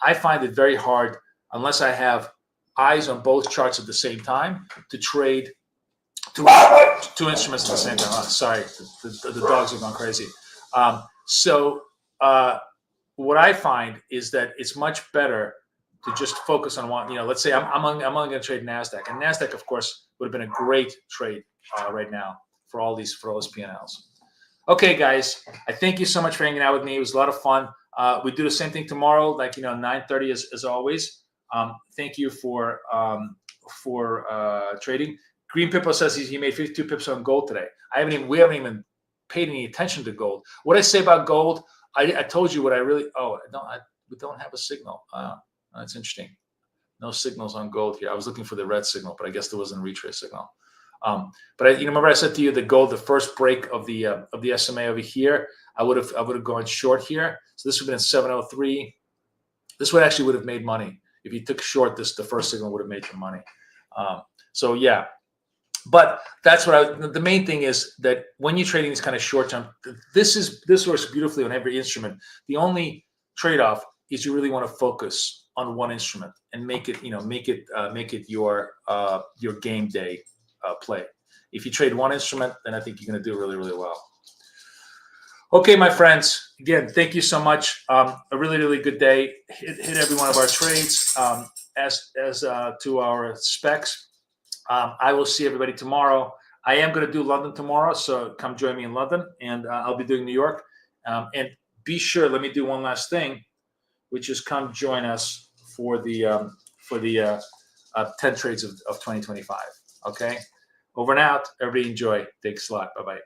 I find it very hard unless I have eyes on both charts at the same time to trade two instruments at the same time. Oh, sorry, the dogs have gone crazy. So what I find is that it's much better to just focus on one. Let's say I'm only going to trade Nasdaq, and Nasdaq, of course, would have been a great trade right now for all these P&Ls. Okay, guys, I thank you so much for hanging out with me. It was a lot of fun. We do the same thing tomorrow, like 9:30 as always. Thank you for trading. Green Pippo says he made 52 pips on gold today. We haven't even paid any attention to gold. What I say about gold, I told you what I really. We don't have a signal. That's interesting. No signals on gold here. I was looking for the red signal, but I guess there wasn't a retrace signal. But remember I said to you the gold, the first break of the SMA over here, I would have gone short here. So this would have been at 703. This would have made money if you took short. The first signal would have made you money. So yeah. But that's the main thing is that when you're trading these kind of short term, this works beautifully on every instrument. The only trade-off is you really want to focus on one instrument and make it your game day play. If you trade one instrument, then I think you're going to do really, really well. Okay, my friends, again, thank you so much. A really, really good day. Hit every one of our trades. As to our specs, I will see everybody tomorrow. I am going to do London tomorrow, so come join me in London, and I'll be doing New York. And be sure, let me do one last thing, which is come join us for the 10 trades of 2025. Okay, over and out. Everybody enjoy. Thanks a lot. Bye bye.